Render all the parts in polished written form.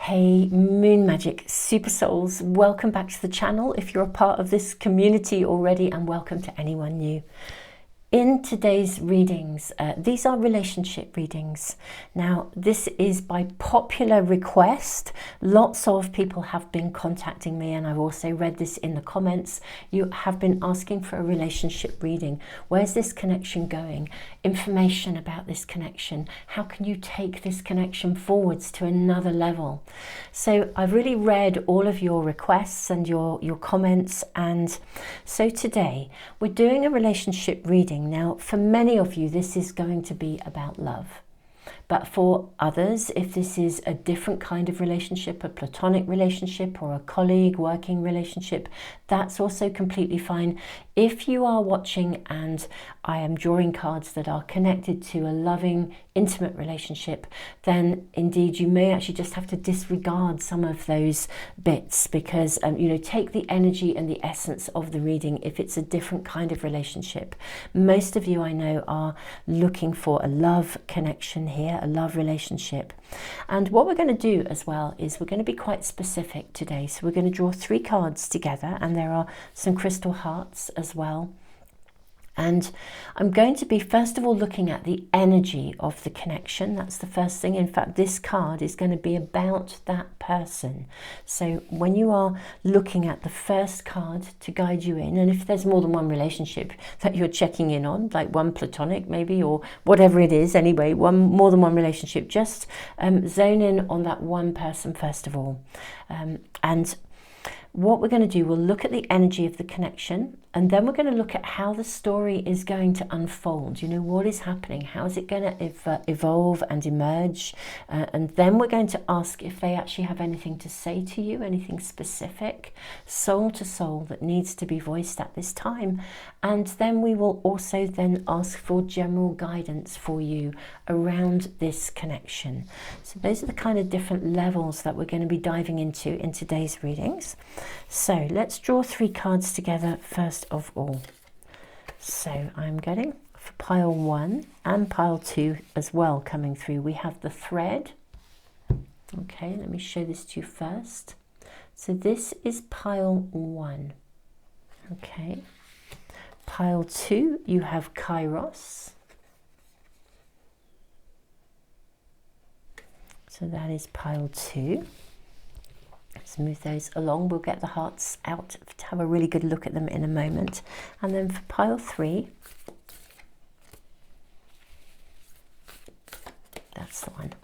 Hey Moon Magic Super Souls, welcome back to the channel if you're a part of this community already, and welcome to anyone new. In today's readings, these are relationship readings. Now, this is by popular request. Lots of people have been contacting me, and I've also read this in the comments. You have been asking for a relationship reading. Where's this connection going? Information about this connection. How can you take this connection forwards to another level? So I've really read all of your requests and your comments, and so today we're doing a relationship reading. Now, for many of you, this is going to be about love. But for others, if this is a different kind of relationship, a platonic relationship or a colleague working relationship, that's also completely fine. If you are watching and I am drawing cards that are connected to a loving, intimate relationship, then indeed you may actually just have to disregard some of those bits, because take the energy and the essence of the reading if it's a different kind of relationship. Most of you, I know, are looking for a love connection here, a love relationship. And what we're going to do as well is we're going to be quite specific today. So we're going to draw 3 cards together, and there are some crystal hearts as well. And I'm going to be first of all looking at the energy of the connection. That's the first thing. In fact, this card is going to be about that person. So when you are looking at the first card to guide you in, and if there's more than one relationship that you're checking in on, like one platonic maybe, or whatever it is, anyway, more than one relationship, just zone in on that one person first of all. And what we're going to do, we'll look at the energy of the connection, and then we're going to look at how the story is going to unfold. What is happening? How is it going to evolve and emerge? And then we're going to ask if they actually have anything to say to you, anything specific, soul to soul, that needs to be voiced at this time. And then we will also then ask for general guidance for you around this connection. So those are the kind of different levels that we're going to be diving into in today's readings. So let's draw 3 cards together first of all. So I'm getting for pile 1 and pile 2 as well coming through. We have the thread. Okay, let me show this to you first. So this is pile 1. Okay. Pile 2, you have Kairos. So that is pile 2. Let's move those along. We'll get the hearts out to have a really good look at them in a moment. And then for pile 3, that's the one.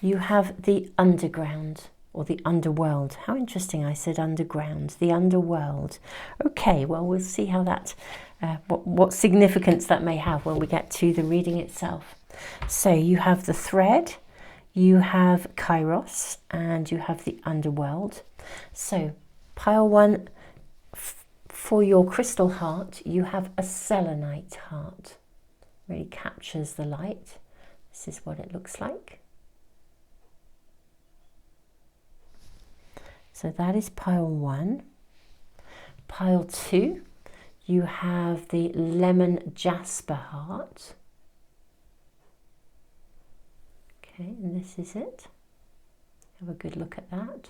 You have the underground, or the underworld. How interesting, I said underground, the underworld. Okay, well, we'll see how that, what significance that may have when we get to the reading itself. So you have the thread, you have Kairos, and you have the underworld. So pile 1, for your crystal heart, you have a selenite heart. Really captures the light. This is what it looks like. So that is pile 1. Pile 2, you have the lemon jasper heart. Okay, and this is it. Have a good look at that.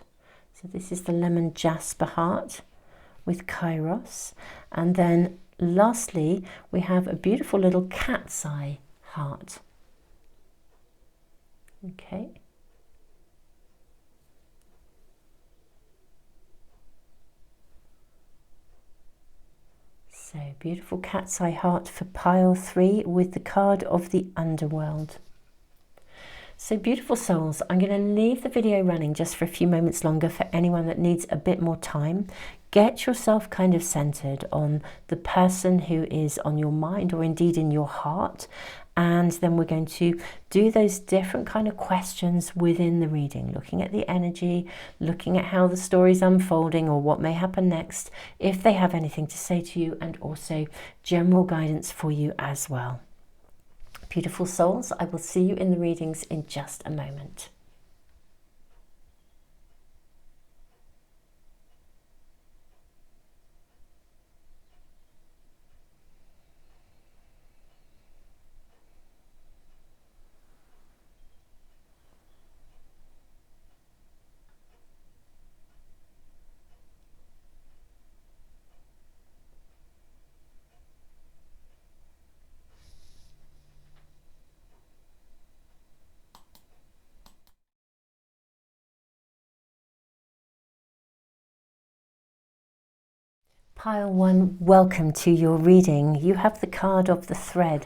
So this is the lemon jasper heart with Kairos. And then lastly, we have a beautiful little cat's eye heart. Okay. So beautiful cat's eye heart for pile 3 with the card of the underworld. So beautiful souls, I'm going to leave the video running just for a few moments longer for anyone that needs a bit more time. Get yourself kind of centered on the person who is on your mind, or indeed in your heart. And then we're going to do those different kind of questions within the reading, looking at the energy, looking at how the story's unfolding or what may happen next, if they have anything to say to you, and also general guidance for you as well. Beautiful souls, I will see you in the readings in just a moment. Pile 1, welcome to your reading. You have the card of the thread.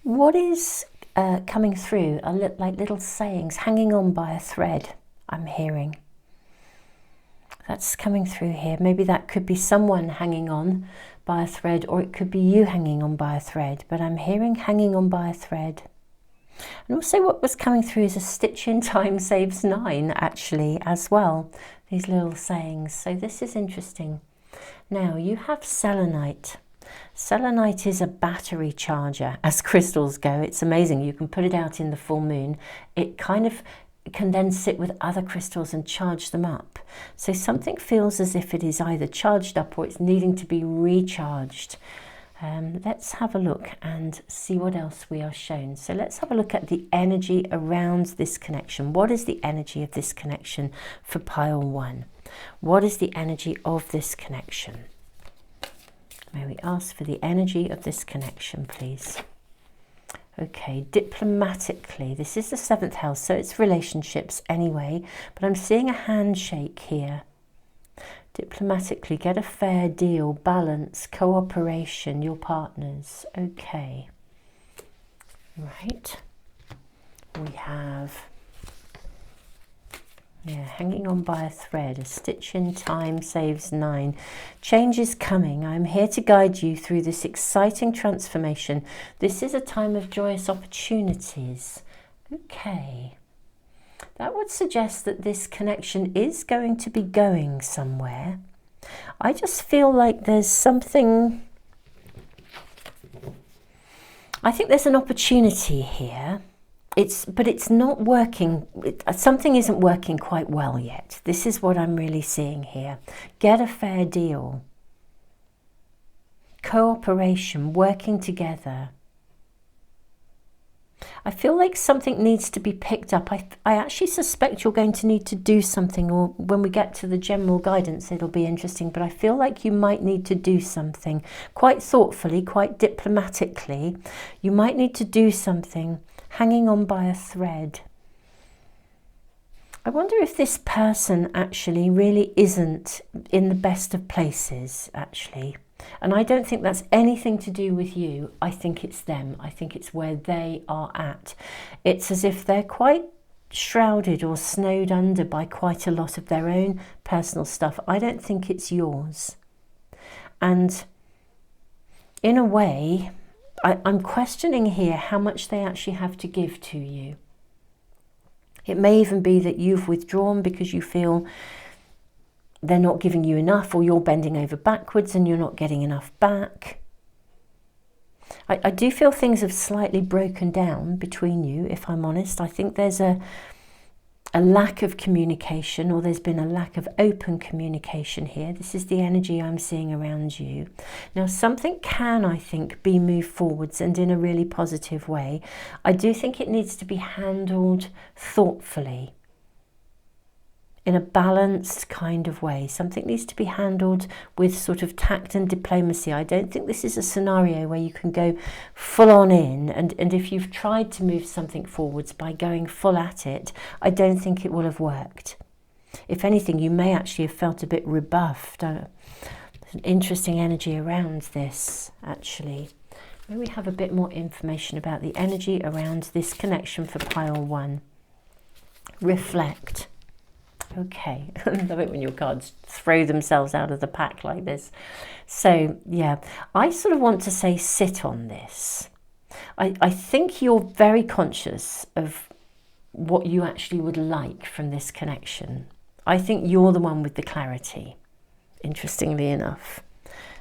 What is coming through are like little sayings hanging on by a thread, I'm hearing. That's coming through here. Maybe that could be someone hanging on by a thread, or it could be you hanging on by a thread, but I'm hearing hanging on by a thread. And also what was coming through is a stitch in time saves 9 actually as well, these little sayings. So this is interesting. Now you have selenite. Selenite is a battery charger as crystals go. It's amazing. You can put it out in the full moon. It kind of can then sit with other crystals and charge them up. So something feels as if it is either charged up or it's needing to be recharged. Let's have a look and see what else we are shown. So let's have a look at the energy around this connection. What is the energy of this connection for pile 1? What is the energy of this connection? May we ask for the energy of this connection, please? Okay, diplomatically, this is the 7th house, so it's relationships anyway, but I'm seeing a handshake here. Diplomatically, get a fair deal, balance, cooperation, your partners. Okay. Right. We have, hanging on by a thread. A stitch in time saves 9. Change is coming. I'm here to guide you through this exciting transformation. This is a time of joyous opportunities. Okay. That would suggest that this connection is going to be going somewhere. I just feel like there's something... I think there's an opportunity here. But it's not working. Something isn't working quite well yet. This is what I'm really seeing here. Get a fair deal. Cooperation, working together. I feel like something needs to be picked up. I actually suspect you're going to need to do something, or when we get to the general guidance it'll be interesting, but I feel like you might need to do something quite thoughtfully, quite diplomatically. You might need to do something hanging on by a thread. I wonder if this person actually really isn't in the best of places, actually. And I don't think that's anything to do with you. I think it's them. I think it's where they are at. It's as if they're quite shrouded or snowed under by quite a lot of their own personal stuff. I don't think it's yours. And in a way, I'm questioning here how much they actually have to give to you. It may even be that you've withdrawn because you feel they're not giving you enough, or you're bending over backwards and you're not getting enough back. I do feel things have slightly broken down between you, if I'm honest. I think there's a lack of communication, or there's been a lack of open communication here. This is the energy I'm seeing around you. Now, something can, I think, be moved forwards and in a really positive way. I do think it needs to be handled thoughtfully, in a balanced kind of way. Something needs to be handled with sort of tact and diplomacy. I don't think this is a scenario where you can go full on in, and if you've tried to move something forwards by going full at it, I don't think it will have worked. If anything, you may actually have felt a bit rebuffed. There's an interesting energy around this, actually. Maybe we have a bit more information about the energy around this connection for pile 1. Reflect. Okay, I love it when your cards throw themselves out of the pack like this. So, yeah, I sort of want to say sit on this. I think you're very conscious of what you actually would like from this connection. I think you're the one with the clarity, interestingly enough.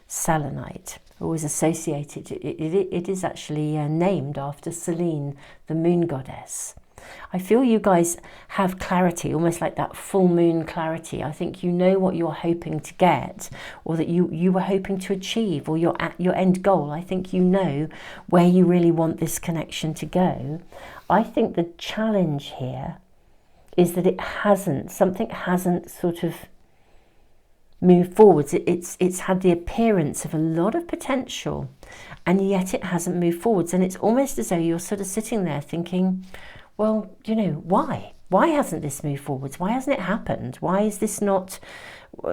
Selenite, always associated, it is actually named after Selene, the moon goddess. I feel you guys have clarity, almost like that full moon clarity. I think you know what you're hoping to get, or that you were hoping to achieve, or you're at your end goal. I think you know where you really want this connection to go. I think the challenge here is that something hasn't sort of moved forwards. It's had the appearance of a lot of potential, and yet it hasn't moved forwards. And it's almost as though you're sort of sitting there thinking, well, you know, why? Why hasn't this moved forwards? Why hasn't it happened? Why is this not,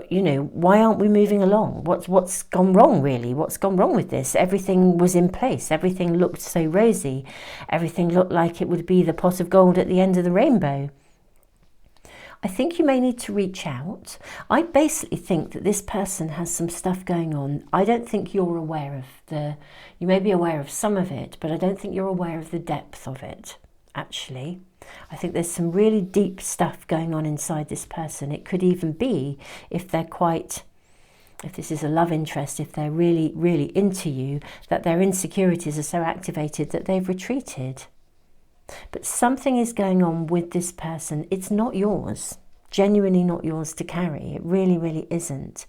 you know, why aren't we moving along? What's gone wrong, really? What's gone wrong with this? Everything was in place. Everything looked so rosy. Everything looked like it would be the pot of gold at the end of the rainbow. I think you may need to reach out. I basically think that this person has some stuff going on. I don't think you're aware of you may be aware of some of it, but I don't think you're aware of the depth of it, actually. I think there's some really deep stuff going on inside this person. It could even be, if this is a love interest, if they're really, really into you, that their insecurities are so activated that they've retreated. But something is going on with this person. It's not yours, genuinely not yours to carry. It really, really isn't.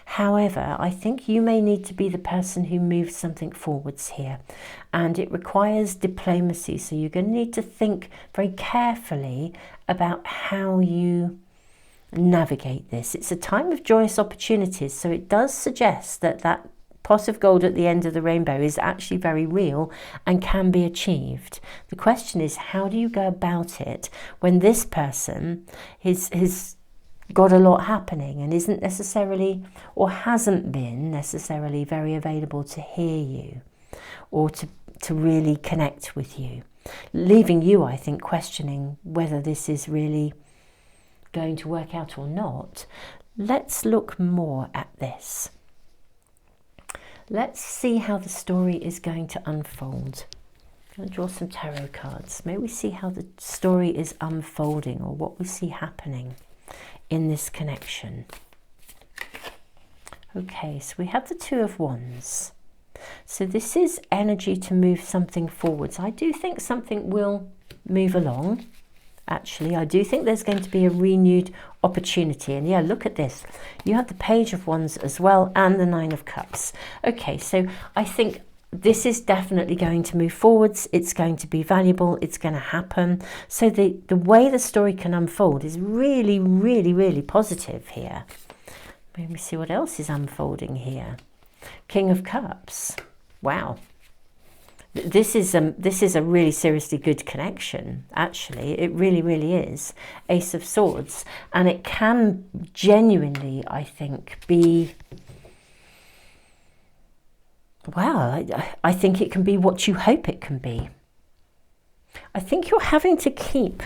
However, I think you may need to be the person who moves something forwards here. And it requires diplomacy. So you're going to need to think very carefully about how you navigate this. It's a time of joyous opportunities. So it does suggest that that pot of gold at the end of the rainbow is actually very real and can be achieved. The question is, how do you go about it when this person has got a lot happening and isn't necessarily, or hasn't been necessarily, very available to hear you or to really connect with you, leaving you, I think, questioning whether this is really going to work out or not. Let's look more at this. Let's see how the story is going to unfold. I'm going to draw some tarot cards. May we see how the story is unfolding, or what we see happening in this connection. Okay, so we have the Two of Wands. So this is energy to move something forwards. I do think something will move along. Actually, I do think there's going to be a renewed opportunity. And yeah, look at this. You have the Page of Wands as well, and the Nine of Cups. Okay, so I think this is definitely going to move forwards. It's going to be valuable. It's going to happen. So the way the story can unfold is really, really, really positive here. Let me see what else is unfolding here. King of Cups. Wow. This is a really seriously good connection, actually. It really, really is. Ace of Swords. And it can genuinely, I think, be... Well, I think it can be what you hope it can be. I think you're having to keep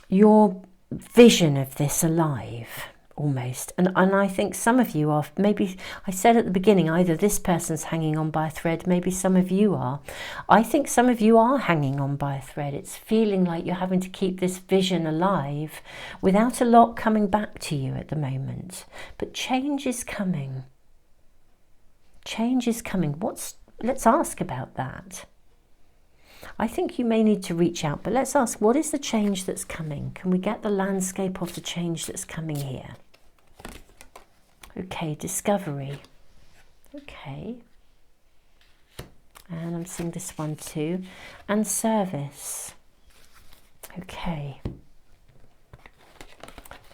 your vision of this alive. Almost. And I think some of you are, maybe I said at the beginning, either this person's hanging on by a thread, maybe some of you are. I think some of you are hanging on by a thread. It's feeling like you're having to keep this vision alive without a lot coming back to you at the moment. But change is coming. Change is coming. Let's ask about that. I think you may need to reach out, but let's ask, what is the change that's coming? Can we get the landscape of the change that's coming here? Okay, discovery. Okay. And I'm seeing this one too. And service. Okay.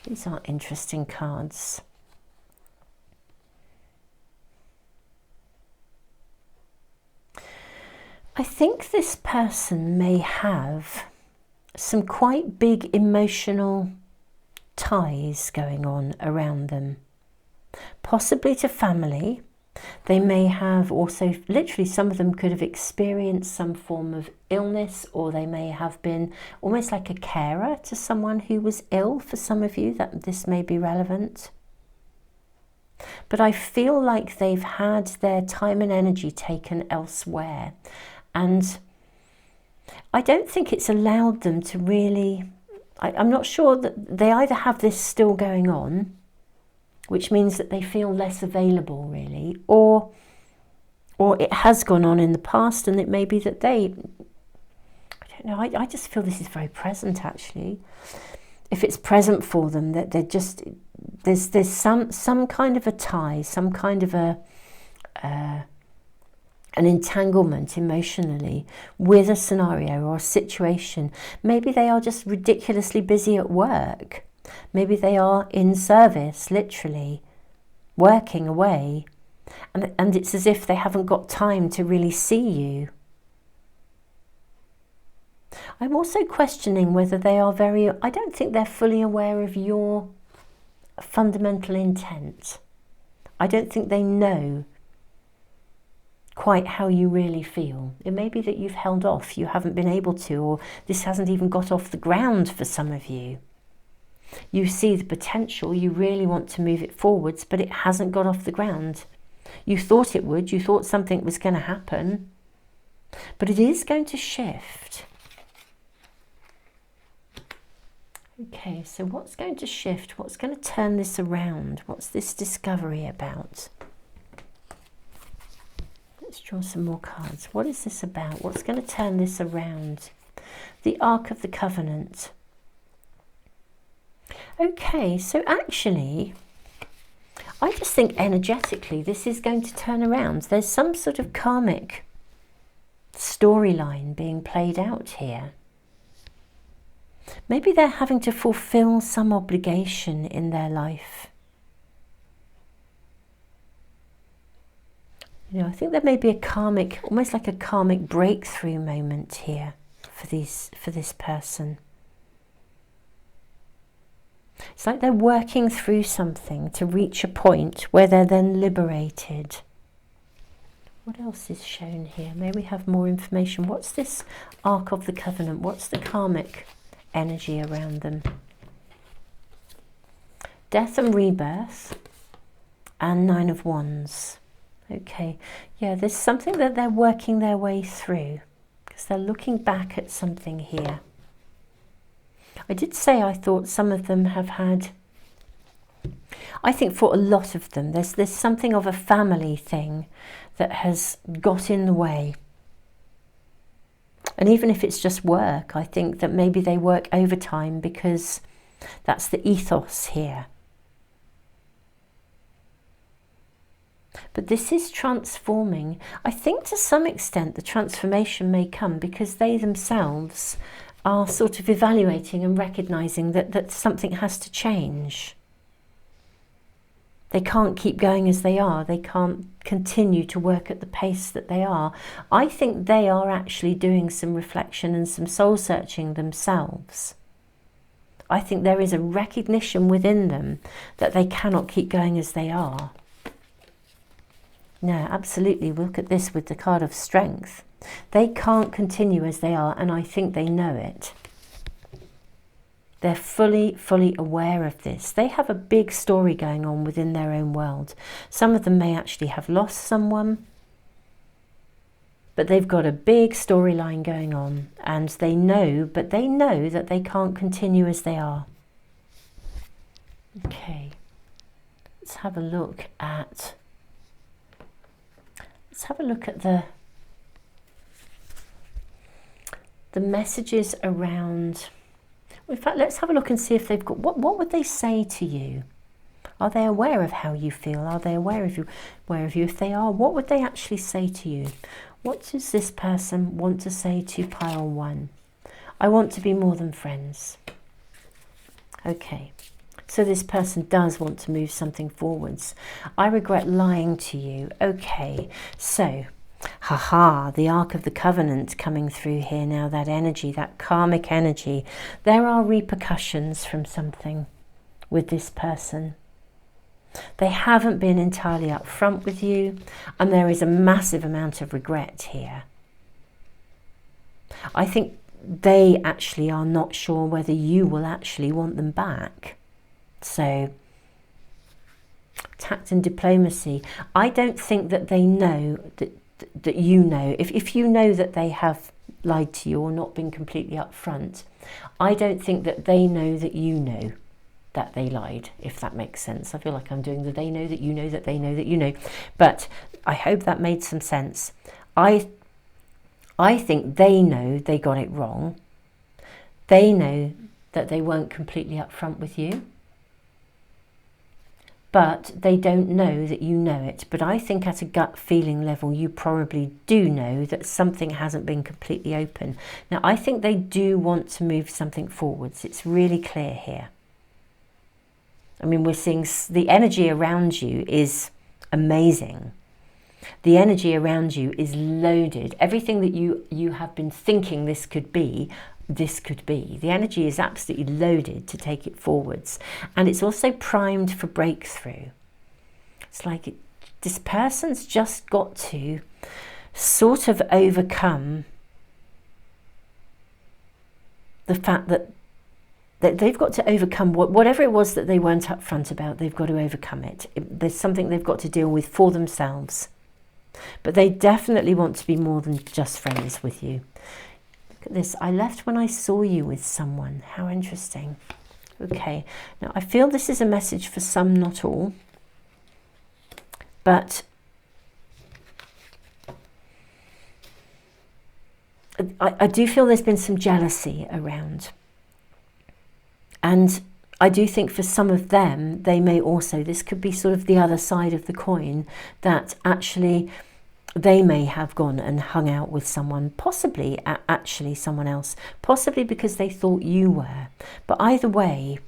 These are interesting cards. I think this person may have some quite big emotional ties going on around them, possibly to family. They may have also, literally some of them could have experienced some form of illness, or they may have been almost like a carer to someone who was ill. For some of you, that this may be relevant. But I feel like they've had their time and energy taken elsewhere. And I don't think it's allowed them to really, I'm not sure that they either have this still going on, which means that they feel less available really, or it has gone on in the past, and it may be that I don't know, I just feel this is very present actually. If it's present for them, that they're just, there's some kind of a tie, some kind of an entanglement emotionally with a scenario or a situation. Maybe they are just ridiculously busy at work. Maybe they are in service, literally, working away. And it's as if they haven't got time to really see you. I'm also questioning whether they are I don't think they're fully aware of your fundamental intent. I don't think they know quite how you really feel. It may be that you've held off, you haven't been able to, or this hasn't even got off the ground for some of you. You see the potential, you really want to move it forwards, but it hasn't got off the ground. You thought it would, you thought something was going to happen, but it is going to shift. Okay, so what's going to shift? What's going to turn this around? What's this discovery about? Let's draw some more cards. What is this about? What's going to turn this around? The Ark of the Covenant. Okay, so actually, I just think energetically this is going to turn around. There's some sort of karmic storyline being played out here. Maybe they're having to fulfill some obligation in their life. You know, I think there may be a karmic, almost like a karmic breakthrough moment here for this person. It's like they're working through something to reach a point where they're then liberated. What else is shown here? May we have more information? What's this Ark of the Covenant? What's the karmic energy around them? Death and rebirth and Nine of Wands. Okay, yeah, there's something that they're working their way through because they're looking back at something here. I did say I thought some of them have had, I think for a lot of them, there's something of a family thing that has got in the way. And even if it's just work, I think that maybe they work overtime because that's the ethos here. But this is transforming. I think to some extent the transformation may come because they themselves are sort of evaluating and recognizing that something has to change. They can't keep going as they are. They can't continue to work at the pace that they are. I think they are actually doing some reflection and some soul searching themselves. I think there is a recognition within them that they cannot keep going as they are. No, absolutely. Look at this with the card of Strength. They can't continue as they are, and I think they know it. They're fully aware of this. They have a big story going on within their own world. Some of them may actually have lost someone, but they've got a big storyline going on, and they know that they can't continue as they are. Okay, let's have a look at the messages around. In fact, let's have a look and see if they've got, what would they say to you? Are they aware of how you feel? Are they aware of you? If they are, what would they actually say to you? What does this person want to say to pile 1? I want to be more than friends. Okay, so this person does want to move something forwards. I regret lying to you. Okay, so the Ark of the Covenant coming through here now, that energy, that karmic energy. There are repercussions from something with this person. They haven't been entirely upfront with you, and there is a massive amount of regret here. I think they actually are not sure whether you will actually want them back. So, tact and diplomacy. I don't think that they know that you know. If you know that they have lied to you or not been completely upfront, I don't think that they know that you know that they lied, if that makes sense. I feel like I'm doing the they know that you know that they know that you know. But I hope that made some sense. I think they know they got it wrong. They know that they weren't completely upfront with you. But they don't know that you know it. But I think at a gut feeling level, you probably do know that something hasn't been completely open. Now, I think they do want to move something forwards. It's really clear here. I mean, we're seeing the energy around you is amazing. The energy around you is loaded. Everything that you have been thinking this could be, this could be. The energy is absolutely loaded to take it forwards, and it's also primed for breakthrough. It's like this person's just got to sort of overcome the fact that they've got to overcome whatever it was that they weren't upfront about. They've got to overcome it. There's something they've got to deal with for themselves. But they definitely want to be more than just friends with you. Look at this. I left when I saw you with someone. How interesting. Okay. Now, I feel this is a message for some, not all. But I do feel there's been some jealousy around. And I do think for some of them, they may also, this could be sort of the other side of the coin, that actually they may have gone and hung out with someone, possibly actually someone else, possibly because they thought you were. But either way,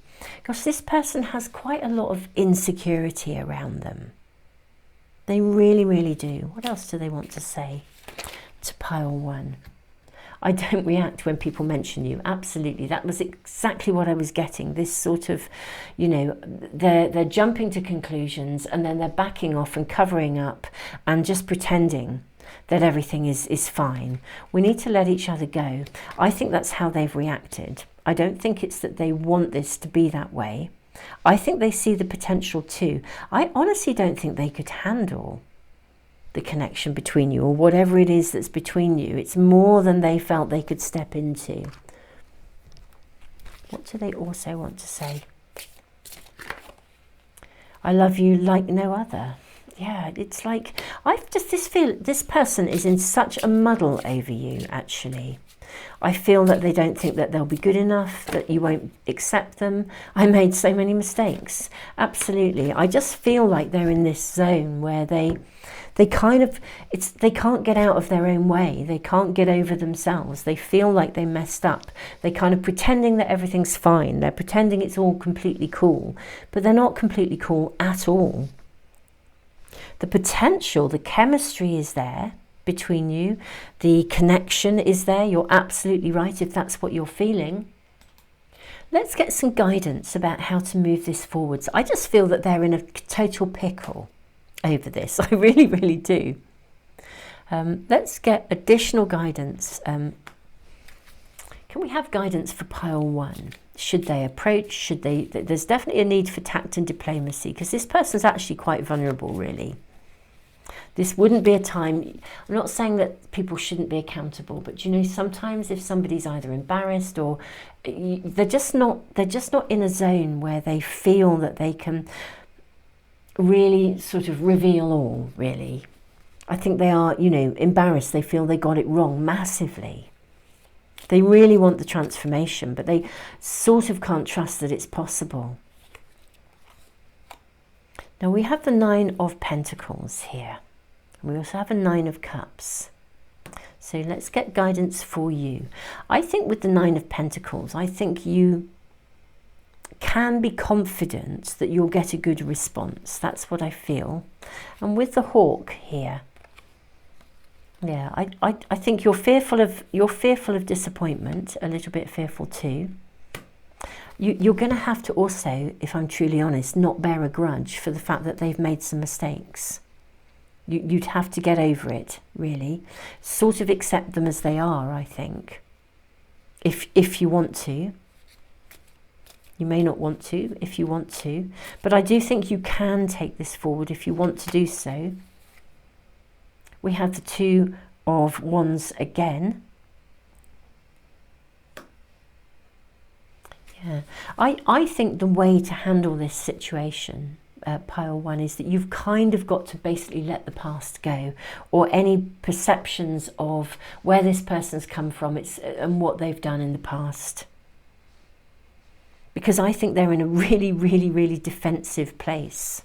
gosh, this person has quite a lot of insecurity around them. They really, really do. What else do they want to say to pile one? I don't react when people mention you. Absolutely. That was exactly what I was getting. This sort of, you know, they're jumping to conclusions and then they're backing off and covering up and just pretending that everything is fine. We need to let each other go. I think that's how they've reacted. I don't think it's that they want this to be that way. I think they see the potential too. I honestly don't think they could handle the connection between you, or whatever it is that's between you. It's more than they felt they could step into. What do they also want to say? I love you like no other. Yeah, it's like, I've just feel this person is in such a muddle over you, actually. I feel that they don't think that they'll be good enough, that you won't accept them. I made so many mistakes. Absolutely. I just feel like they're in this zone where they kind of, they can't get out of their own way. They can't get over themselves. They feel like they messed up. They're kind of pretending that everything's fine. They're pretending it's all completely cool, but they're not completely cool at all. The potential, the chemistry is there between you. The connection is there. You're absolutely right if that's what you're feeling. Let's get some guidance about how to move this forwards. I just feel that they're in a total pickle over this. I really, really do. Let's get additional guidance. Can we have guidance for pile one? Should they approach? Should they? There's definitely a need for tact and diplomacy, because this person's actually quite vulnerable, really. This wouldn't be a time, I'm not saying that people shouldn't be accountable, but you know, sometimes if somebody's either embarrassed or they're just not in a zone where they feel that they can really sort of reveal all, really. I think they are, you know, embarrassed. They feel they got it wrong massively. They really want the transformation, but they sort of can't trust that it's possible. Now we have the Nine of Pentacles here. We also have a Nine of Cups. So let's get guidance for you. I think with the Nine of Pentacles, I think you can be confident that you'll get a good response. That's what I feel. And with the Hawk here, yeah, I think you're fearful of disappointment, a little bit fearful too. You're going to have to also, if I'm truly honest, not bear a grudge for the fact that they've made some mistakes. You'd have to get over it, really. Sort of accept them as they are, I think. If you want to. You may not want to, if you want to. But I do think you can take this forward if you want to do so. We have the Two of Wands again. Yeah, I think the way to handle this situation, pile one, is that you've kind of got to basically let the past go, or any perceptions of where this person's come from and what they've done in the past. Because I think they're in a really, really, really defensive place.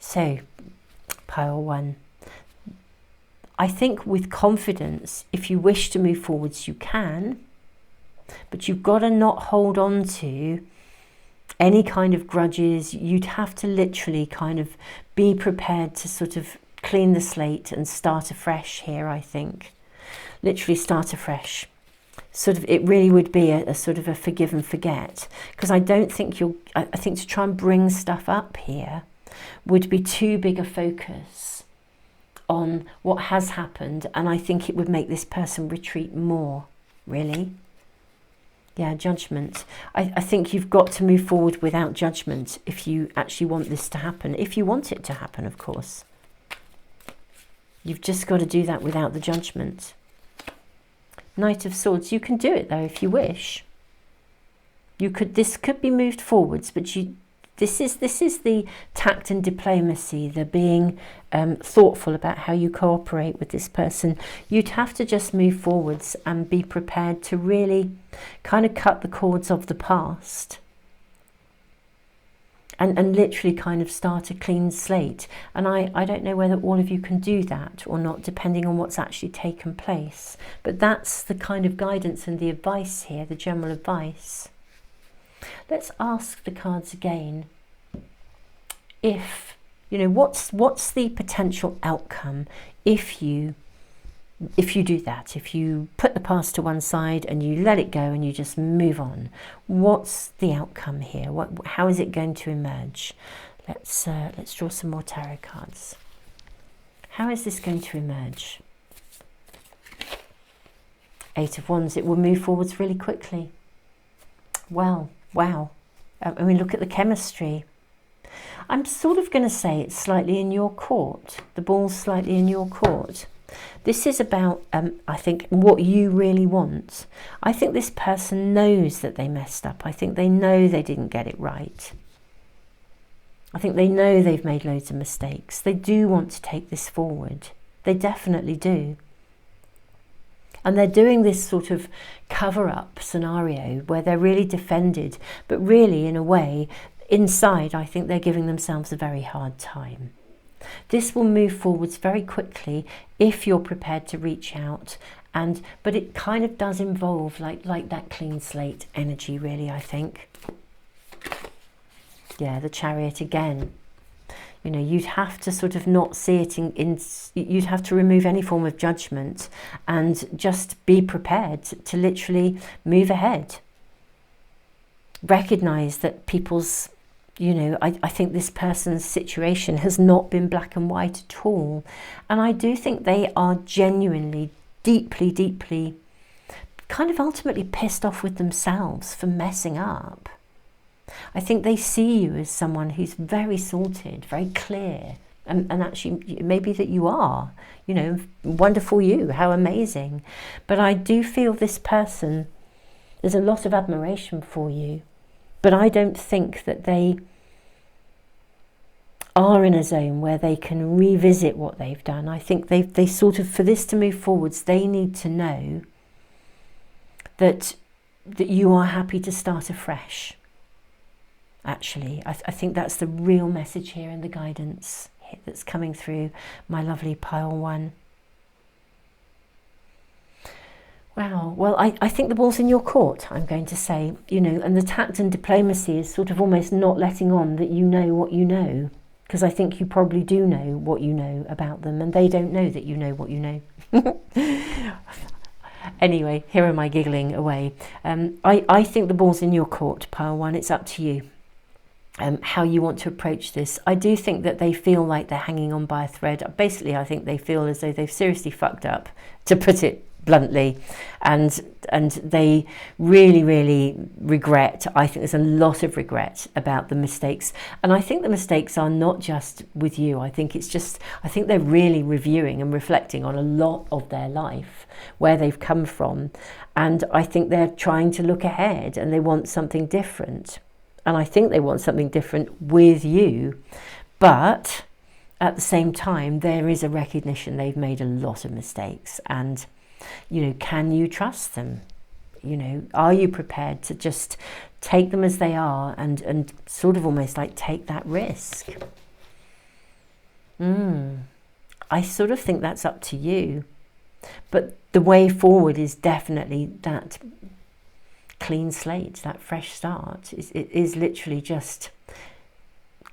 So, pile one. I think with confidence, if you wish to move forwards, you can. But you've got to not hold on to any kind of grudges. You'd have to literally kind of be prepared to sort of clean the slate and start afresh here, I think. literally start afresh. Sort of, it really would be a sort of a forgive and forget, because I don't think I think to try and bring stuff up here would be too big a focus on what has happened, and I think it would make this person retreat more, really. Yeah, judgment. I think you've got to move forward without judgment if you actually want this to happen. If you want it to happen, of course. You've just got to do that without the judgment. Knight of Swords. You can do it, though, if you wish. This could be moved forwards, but this is the tact and diplomacy, the being thoughtful about how you cooperate with this person. You'd have to just move forwards and be prepared to really kind of cut the cords of the past and literally kind of start a clean slate. And I don't know whether all of you can do that or not, depending on what's actually taken place. But that's the kind of guidance and the advice here, the general advice. Let's ask the cards again. If, you know, what's the potential outcome if you do that, if you put the past to one side and you let it go and you just move on? What's the outcome here? How is it going to emerge? Let's draw some more tarot cards. How is this going to emerge? Eight of Wands. It will move forwards really quickly. Well, wow. I mean, look at the chemistry. I'm sort of going to say it's slightly in your court. The ball's slightly in your court. This is about, I think, what you really want. I think this person knows that they messed up. I think they know they didn't get it right. I think they know they've made loads of mistakes. They do want to take this forward. They definitely do. And they're doing this sort of cover-up scenario where they're really defended, but really, in a way, inside, I think they're giving themselves a very hard time. This will move forwards very quickly if you're prepared to reach out, but it kind of does involve like that clean slate energy, really, I think. Yeah, the Chariot again. You know, you'd have to sort of not see it you'd have to remove any form of judgment and just be prepared to literally move ahead. Recognize that people's, you know, I think this person's situation has not been black and white at all. And I do think they are genuinely, deeply, deeply kind of ultimately pissed off with themselves for messing up. I think they see you as someone who's very sorted, very clear. And actually, maybe that you are, you know, wonderful you, how amazing. But I do feel this person, there's a lot of admiration for you. But I don't think that they are in a zone where they can revisit what they've done. I think they sort of, for this to move forwards, they need to know that you are happy to start afresh. Actually, I think that's the real message here in the guidance that's coming through, my lovely pile one. Wow, well, I think the ball's in your court, I'm going to say, you know, and the tact and diplomacy is sort of almost not letting on that you know what you know, because I think you probably do know what you know about them, and they don't know that you know what you know. Anyway, here am I giggling away. I think the ball's in your court, pile one. It's up to you. How you want to approach this. I do think that they feel like they're hanging on by a thread. Basically, I think they feel as though they've seriously fucked up, to put it bluntly, and they really, really regret. I think there's a lot of regret about the mistakes, and I think the mistakes are not just with you. I think they're really reviewing and reflecting on a lot of their life, where they've come from, and I think they're trying to look ahead and they want something different. And I think they want something different with you. But at the same time, there is a recognition they've made a lot of mistakes. And, you know, can you trust them? You know, are you prepared to just take them as they are and sort of almost like take that risk? I sort of think that's up to you. But the way forward is definitely that clean slate, that fresh start. It is literally just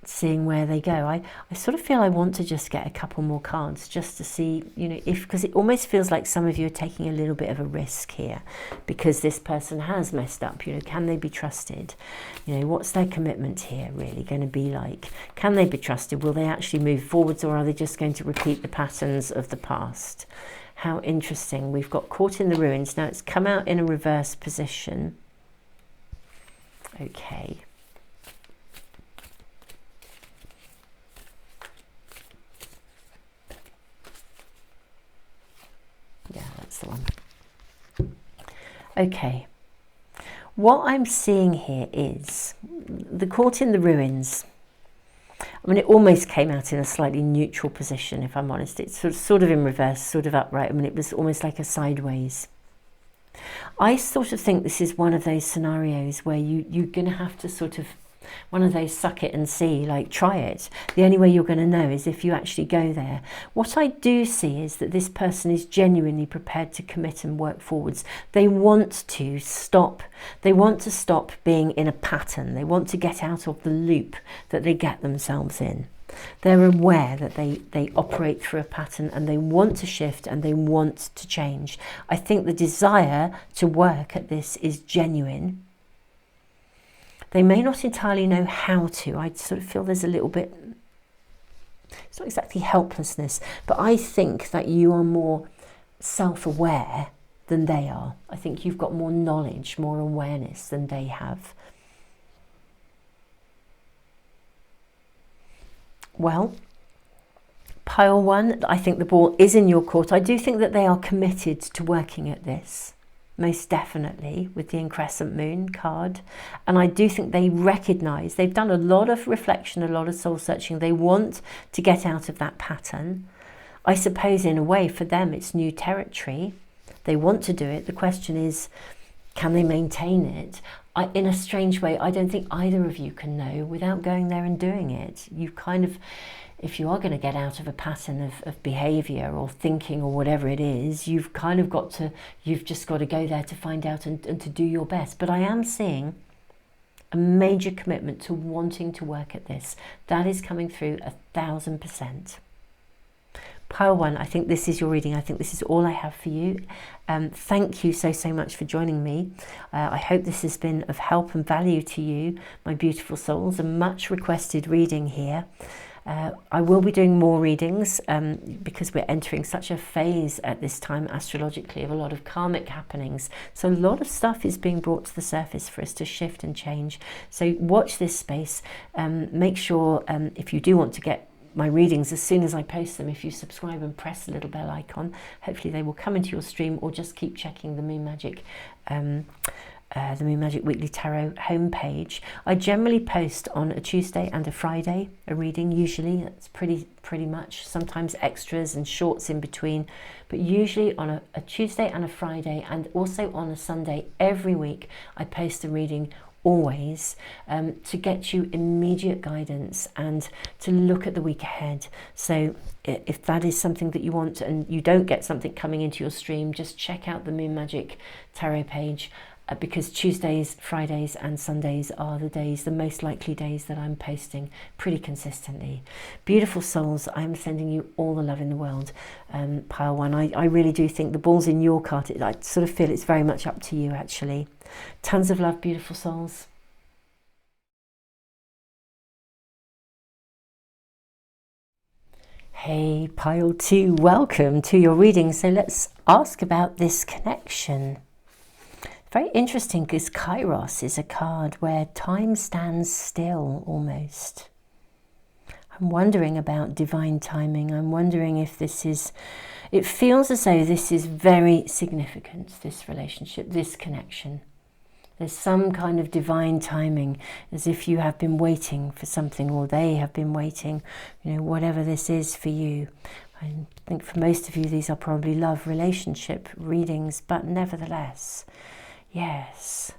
seeing where they go. I sort of feel I want to just get a couple more cards just to see, you know, if, because it almost feels like some of you are taking a little bit of a risk here because this person has messed up. You know, can they be trusted? You know, what's their commitment here really going to be like? Can they be trusted? Will they actually move forwards, or are they just going to repeat the patterns of the past? How interesting. We've got caught in the ruins. Now it's come out in a reverse position. Okay. Yeah, that's the one. Okay. What I'm seeing here is the caught in the ruins. I mean, it almost came out in a slightly neutral position, if I'm honest. It's sort of in reverse, sort of upright. I mean, it was almost like a sideways. I sort of think this is one of those scenarios where you're going to have to sort of, one of those suck it and see, like try it. The only way you're going to know is if you actually go there. What I do see is that this person is genuinely prepared to commit and work forwards. They want to stop. They want to stop being in a pattern. They want to get out of the loop that they get themselves in. They're aware that they operate through a pattern, and they want to shift and they want to change. I think the desire to work at this is genuine. They may not entirely know how to. I sort of feel there's a little bit, it's not exactly helplessness, but I think that you are more self-aware than they are. I think you've got more knowledge, more awareness than they have. Well, pile one, I think the ball is in your court. I do think that they are committed to working at this. Most definitely, with the Crescent Moon card. And I do think they recognise, they've done a lot of reflection, a lot of soul searching. They want to get out of that pattern. I suppose in a way for them it's new territory. They want to do it. The question is, can they maintain it? In a strange way, I don't think either of you can know without going there and doing it. You kind of, if you are going to get out of a pattern of behaviour or thinking or whatever it is, you've kind of got to, you've just got to go there to find out and to do your best. But I am seeing a major commitment to wanting to work at this. That is coming through 1000%. Pile one, I think this is your reading. I think this is all I have for you. Thank you so much for joining me. I hope this has been of help and value to you, my beautiful souls. A much requested reading here. I will be doing more readings because we're entering such a phase at this time astrologically of a lot of karmic happenings. So a lot of stuff is being brought to the surface for us to shift and change. So watch this space. Make sure if you do want to get my readings as soon as I post them, if you subscribe and press the little bell icon, hopefully they will come into your stream, or just keep checking the Moon Magic Weekly Tarot homepage. I generally post on a Tuesday and a Friday a reading. Usually that's pretty much, sometimes extras and shorts in between, but usually on a Tuesday and a Friday, and also on a Sunday every week I post a reading, always, to get you immediate guidance and to look at the week ahead. So if that is something that you want and you don't get something coming into your stream, just check out the Moon Magic Tarot page, because Tuesdays, Fridays and Sundays are the most likely days that I'm posting pretty consistently. Beautiful souls, I'm sending you all the love in the world. Pile one, I really do think the ball's in your court. I sort of feel it's very much up to you actually. Tons of love, beautiful souls. Hey, pile two, welcome to your reading. So let's ask about this connection. Very interesting, because Kairos is a card where time stands still almost. I'm wondering about divine timing. I'm wondering if this is, it feels as though this is very significant, this relationship, this connection. There's some kind of divine timing, as if you have been waiting for something, or they have been waiting, you know, whatever this is for you. I think for most of you, these are probably love relationship readings, but nevertheless, yes.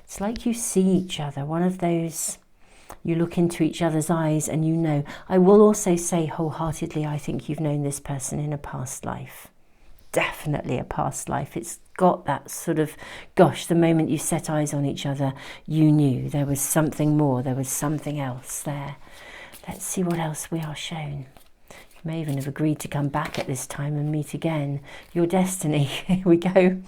It's like you see each other, one of those, you look into each other's eyes and you know. I will also say wholeheartedly, I think you've known this person in a past life. definitely a past life. It's got that sort of, gosh, the moment you set eyes on each other, you knew there was something more, there was something else there. Let's see what else we are shown. You may even have agreed to come back at this time and meet again. Your destiny, here we go.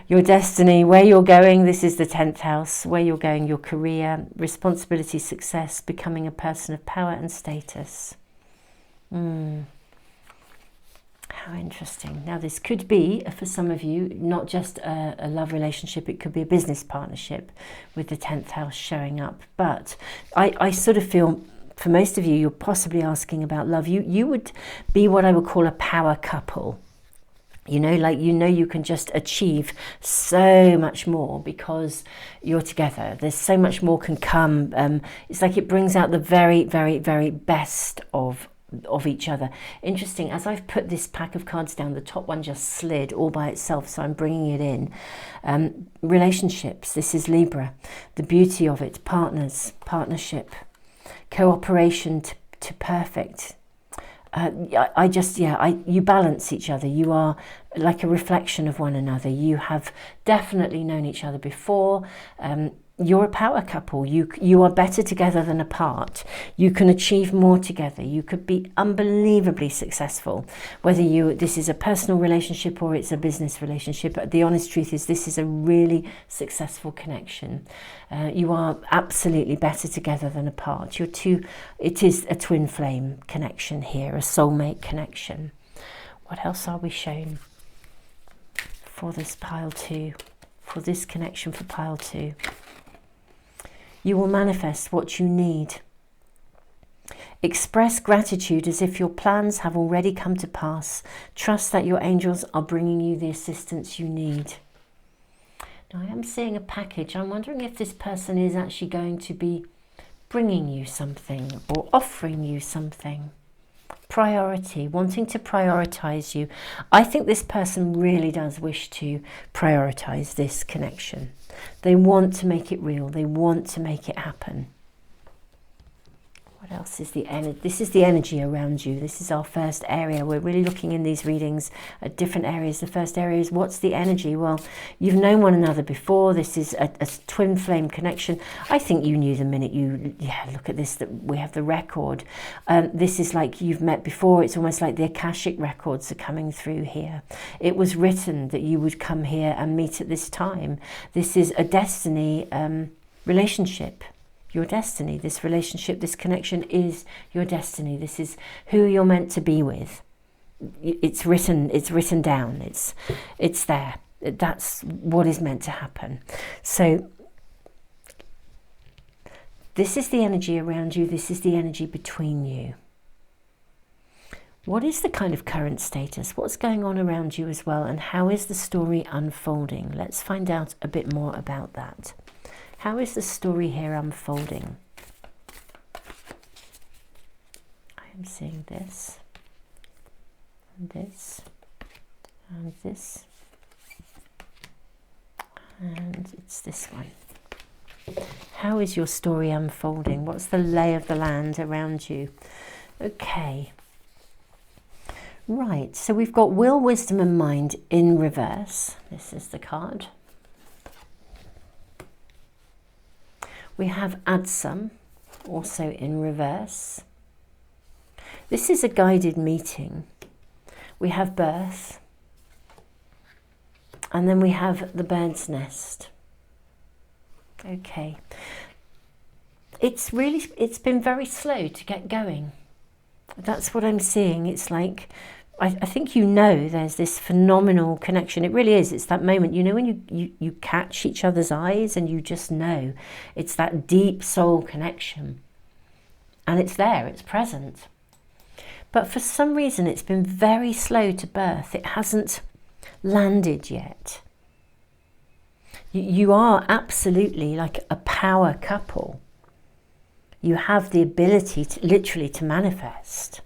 Your destiny, where you're going, this is the 10th house, where you're going, your career, responsibility, success, becoming a person of power and status. How interesting. Now this could be, for some of you, not just a love relationship, it could be a business partnership with the 10th house showing up. But I sort of feel, for most of you, you're possibly asking about love. You would be what I would call a power couple. You know, like, you know, you can just achieve so much more because you're together. There's so much more can come. It's like it brings out the very, very, very best of each other. Interesting, as I've put this pack of cards down, the top one just slid all by itself, so I'm bringing it in. Relationships, this is Libra. The beauty of it, partners, partnership, cooperation to perfect. You balance each other. You are like a reflection of one another. You have definitely known each other before. You're a power couple. You are better together than apart. You can achieve more together. You could be unbelievably successful. Whether this is a personal relationship or it's a business relationship, the honest truth is this is a really successful connection. You are absolutely better together than apart. It is a twin flame connection here, a soulmate connection. What else are we shown for this pile 2, for this connection for pile 2? You will manifest what you need. Express gratitude as if your plans have already come to pass. Trust that your angels are bringing you the assistance you need. Now, I am seeing a package. I'm wondering if this person is actually going to be bringing you something or offering you something. Priority, wanting to prioritize you. I think this person really does wish to prioritize this connection. They want to make it real. They want to make it happen. What else is the energy? This is the energy around you. This is our first area. We're really looking in these readings at different areas. The first area is, what's the energy? Well, you've known one another before. This is a twin flame connection. I think you knew the minute look at this, that we have the record. This is like you've met before. It's almost like the Akashic records are coming through here. It was written that you would come here and meet at this time. This is a destiny relationship. Your destiny, this relationship, this connection is your destiny. This is who you're meant to be with. It's written down. It's there. That's what is meant to happen. So this is the energy around you. This is the energy between you. What is the kind of current status? What's going on around you as well? And how is the story unfolding? Let's find out a bit more about that. How is the story here unfolding? I am seeing this, and this, and this, and it's this one. How is your story unfolding? What's the lay of the land around you? Okay. Right, so we've got will, wisdom and mind in reverse. This is the card. We have Adsum, also in reverse. This is a guided meeting. We have birth. And then we have the bird's nest. Okay. It's been very slow to get going. That's what I'm seeing. It's like, I think you know there's this phenomenal connection. It really is. It's that moment, you know, when you catch each other's eyes and you just know. It's that deep soul connection. And it's there, it's present. But for some reason, it's been very slow to birth. It hasn't landed yet. You are absolutely like a power couple. You have the ability to literally to manifest.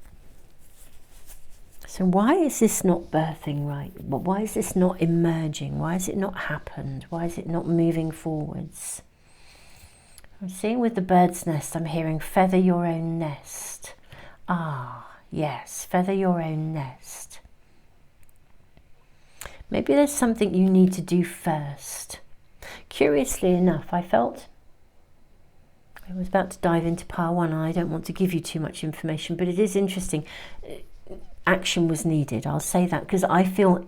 So why is this not birthing right? Why is this not emerging? Why has it not happened? Why is it not moving forwards? I'm seeing with the bird's nest, I'm hearing feather your own nest. Ah, yes, feather your own nest. Maybe there's something you need to do first. Curiously enough, I felt I was about to dive into pile 1, and I don't want to give you too much information, but it is interesting. Action was needed. I'll say that because I feel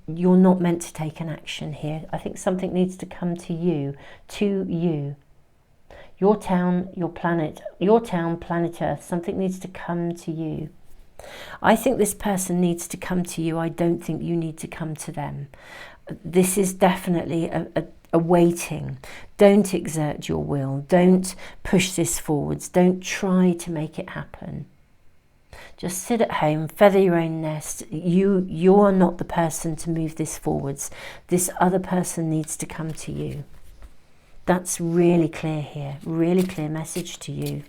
you're not meant to take an action here. I think something needs to come to you, Your town, your planet, your town, planet Earth, something needs to come to you. I think this person needs to come to you. I don't think you need to come to them. This is definitely a waiting. Don't exert your will. Don't push this forwards. Don't try to make it happen. Just sit at home, feather your own nest. You're not the person to move this forwards. This other person needs to come to you. That's really clear here. Really clear message to you.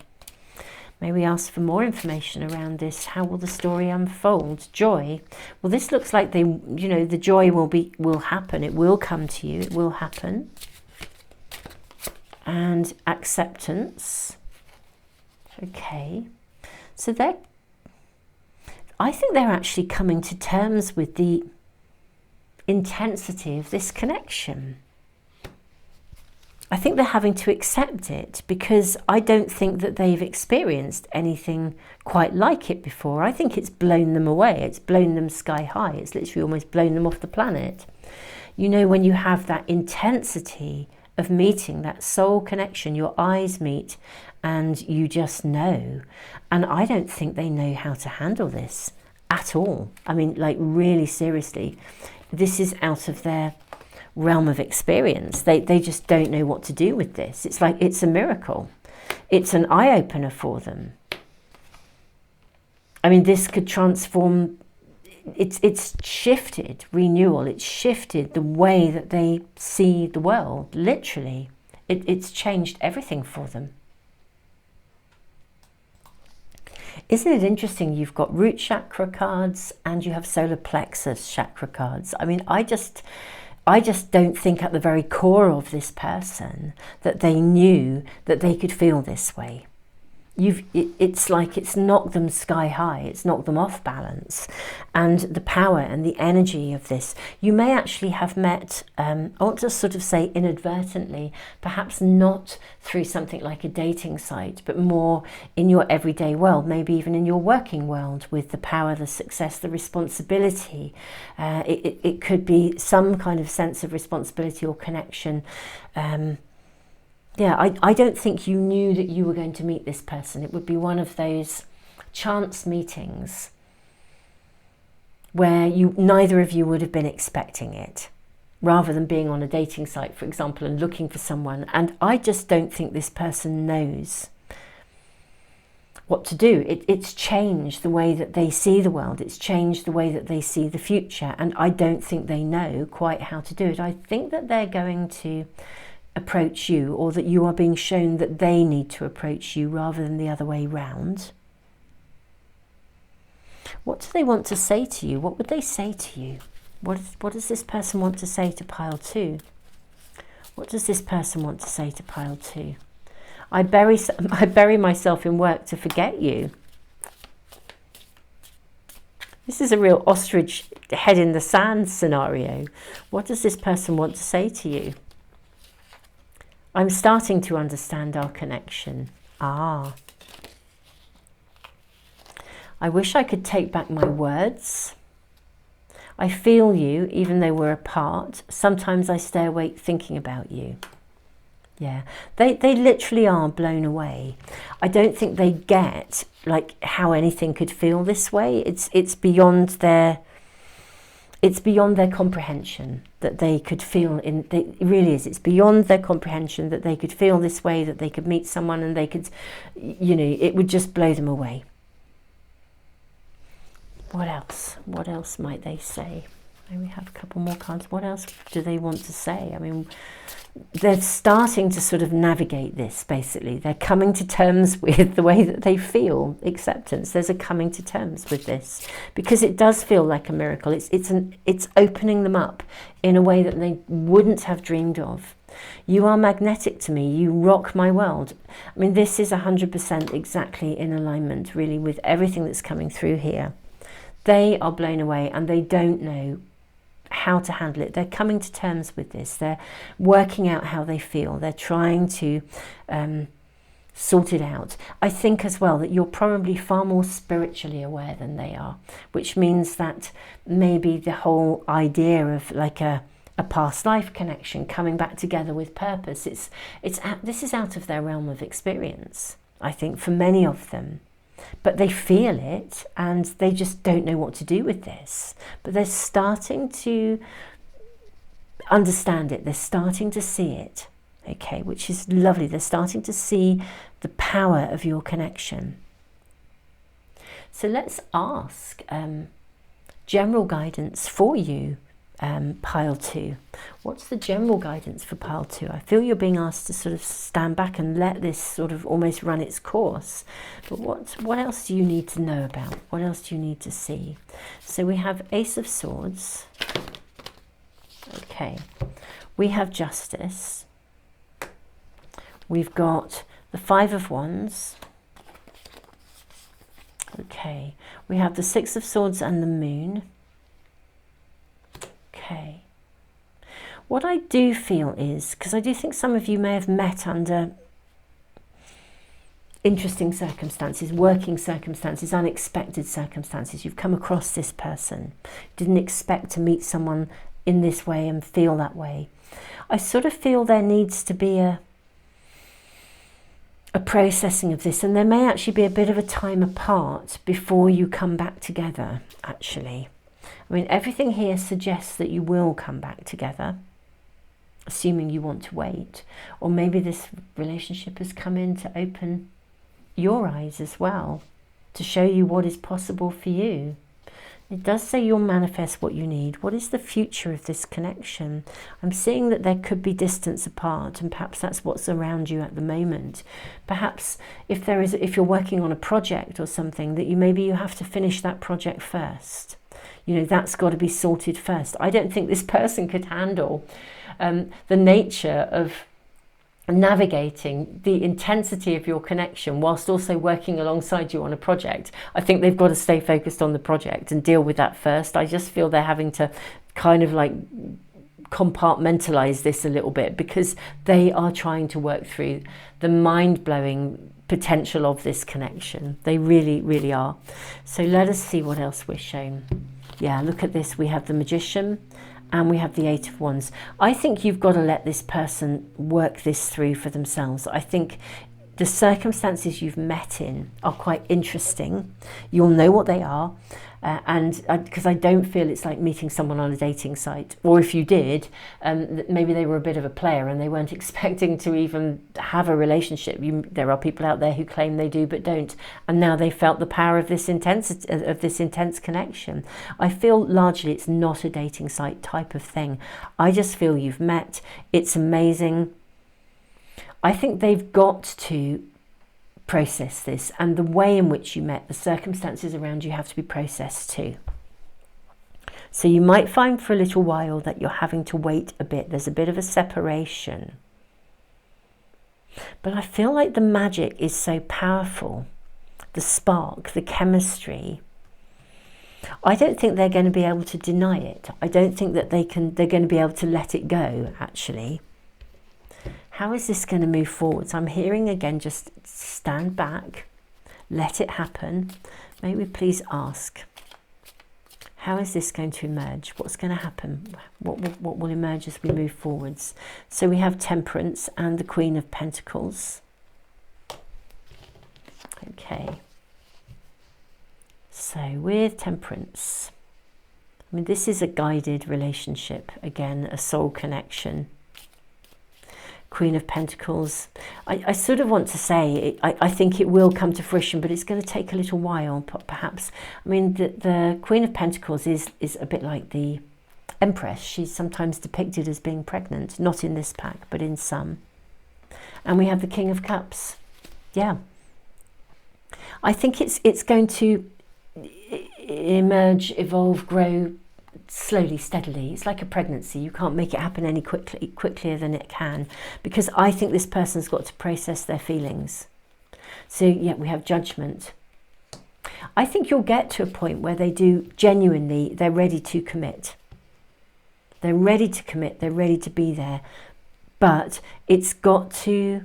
May we ask for more information around this? How will the story unfold? Joy. Well, this looks like the joy will happen. It will come to you. It will happen. And acceptance. Okay. So I think they're actually coming to terms with the intensity of this connection. I think they're having to accept it because I don't think that they've experienced anything quite like it before. I think it's blown them away. It's blown them sky high. It's literally almost blown them off the planet. You know, when you have that intensity of meeting, that soul connection, your eyes meet and you just know. And I don't think they know how to handle this at all. I mean, like really seriously, this is out of their realm of experience. They just don't know what to do with this. It's like it's a miracle. It's an eye-opener for them. I mean, this could transform. It's shifted renewal. It's shifted the way that they see the world. Literally, it's changed everything for them. Isn't it interesting? You've got root chakra cards and you have solar plexus chakra cards. I mean, I just don't think at the very core of this person that they knew that they could feel this way. It's like it's knocked them sky high. It's knocked them off balance. And the power and the energy of this, you may actually have met, I want to sort of say inadvertently, perhaps not through something like a dating site, but more in your everyday world, maybe even in your working world, with the power, the success, the responsibility. It could be some kind of sense of responsibility or connection. Yeah, I don't think you knew that you were going to meet this person. It would be one of those chance meetings where neither of you would have been expecting it, rather than being on a dating site, for example, and looking for someone. And I just don't think this person knows what to do. It's changed the way that they see the world. It's changed the way that they see the future. And I don't think they know quite how to do it. I think that they're going to approach you, or that you are being shown that they need to approach you rather than the other way round. What do they want to say to you? What would they say to you? What does this person want to say to pile 2? What does this person want to say to pile 2? I bury myself in work to forget you. This is a real ostrich head in the sand scenario. What does this person want to say to you? I'm starting to understand our connection. I wish I could take back my words. I feel you, even though we're apart. Sometimes I stay awake thinking about you. Yeah, they literally are blown away. I don't think they get like how anything could feel this way. It's beyond their comprehension that they could feel it really is. It's beyond their comprehension that they could feel this way, that they could meet someone and they could, it would just blow them away. What else? What else might they say? Maybe we have a couple more cards. What else do they want to say? I mean, they're starting to sort of navigate this, basically. They're coming to terms with the way that they feel. Acceptance. There's a coming to terms with this, because it does feel like a miracle. It's opening them up in a way that they wouldn't have dreamed of. You are magnetic to me. You rock my world. I mean, this is 100% exactly in alignment, really, with everything that's coming through here. They are blown away and they don't know how to handle it. They're coming to terms with this. They're working out how they feel. They're trying to sort it out. I think as well that you're probably far more spiritually aware than they are, which means that maybe the whole idea of like a past life connection coming back together with purpose, this is out of their realm of experience, I think, for many of them. But they feel it and they just don't know what to do with this. But they're starting to understand it. They're starting to see it. Okay, which is lovely. They're starting to see the power of your connection. So let's ask general guidance for you, pile 2. What's the general guidance for pile 2? I feel you're being asked to sort of stand back and let this sort of almost run its course. But what else do you need to know about? What else do you need to see? So we have Ace of Swords. Okay. We have Justice. We've got the Five of Wands. Okay. We have the Six of Swords and the Moon. Okay. What I do feel is, because I do think some of you may have met under interesting circumstances, working circumstances, unexpected circumstances. You've come across this person. Didn't expect to meet someone in this way and feel that way. I sort of feel there needs to be a processing of this, and there may actually be a bit of a time apart before you come back together, actually. I mean, everything here suggests that you will come back together, assuming you want to wait. Or maybe this relationship has come in to open your eyes as well, to show you what is possible for you. It does say you'll manifest what you need. What is the future of this connection? I'm seeing that there could be distance apart, and perhaps that's what's around you at the moment. Perhaps if you're working on a project or something, that maybe you have to finish that project first. You know, that's got to be sorted first. I don't think this person could handle the nature of navigating the intensity of your connection whilst also working alongside you on a project. I think they've got to stay focused on the project and deal with that first. I just feel they're having to kind of like compartmentalize this a little bit, because they are trying to work through the mind-blowing potential of this connection. They really, really are. So let us see what else we're shown. Yeah, look at this. We have the Magician and we have the Eight of Wands. I think you've got to let this person work this through for themselves. I think the circumstances you've met in are quite interesting. You'll know what they are. And because I don't feel it's like meeting someone on a dating site. Or if you did, maybe they were a bit of a player and they weren't expecting to even have a relationship. There are people out there who claim they do but don't. And now they felt the power of this intense connection. I feel largely it's not a dating site type of thing. I just feel you've met. It's amazing. I think they've got to process this, and the way in which you met, the circumstances around you have to be processed too. So you might find for a little while that you're having to wait a bit. There's a bit of a separation. But I feel like the magic is so powerful. The spark, the chemistry. I don't think they're going to be able to deny it. I don't think that they're going to be able to let it go, actually. How is this going to move forwards? I'm hearing again, just stand back, let it happen. May we please ask, how is this going to emerge? What's going to happen? What will emerge as we move forwards? So we have Temperance and the Queen of Pentacles. Okay. So with Temperance, I mean, this is a guided relationship. Again, a soul connection. Queen of Pentacles. I sort of want to say, I think it will come to fruition, but it's going to take a little while, perhaps. I mean, the Queen of Pentacles is a bit like the Empress. She's sometimes depicted as being pregnant, not in this pack, but in some. And we have the King of Cups. Yeah. I think it's going to emerge, evolve, grow slowly, steadily. It's like a pregnancy. You can't make it happen any quicker than it can, because I think this person's got to process their feelings. So yeah, we have Judgment. I think you'll get to a point where they do genuinely, they're ready to commit. They're ready to commit. They're ready to be there. But it's got to,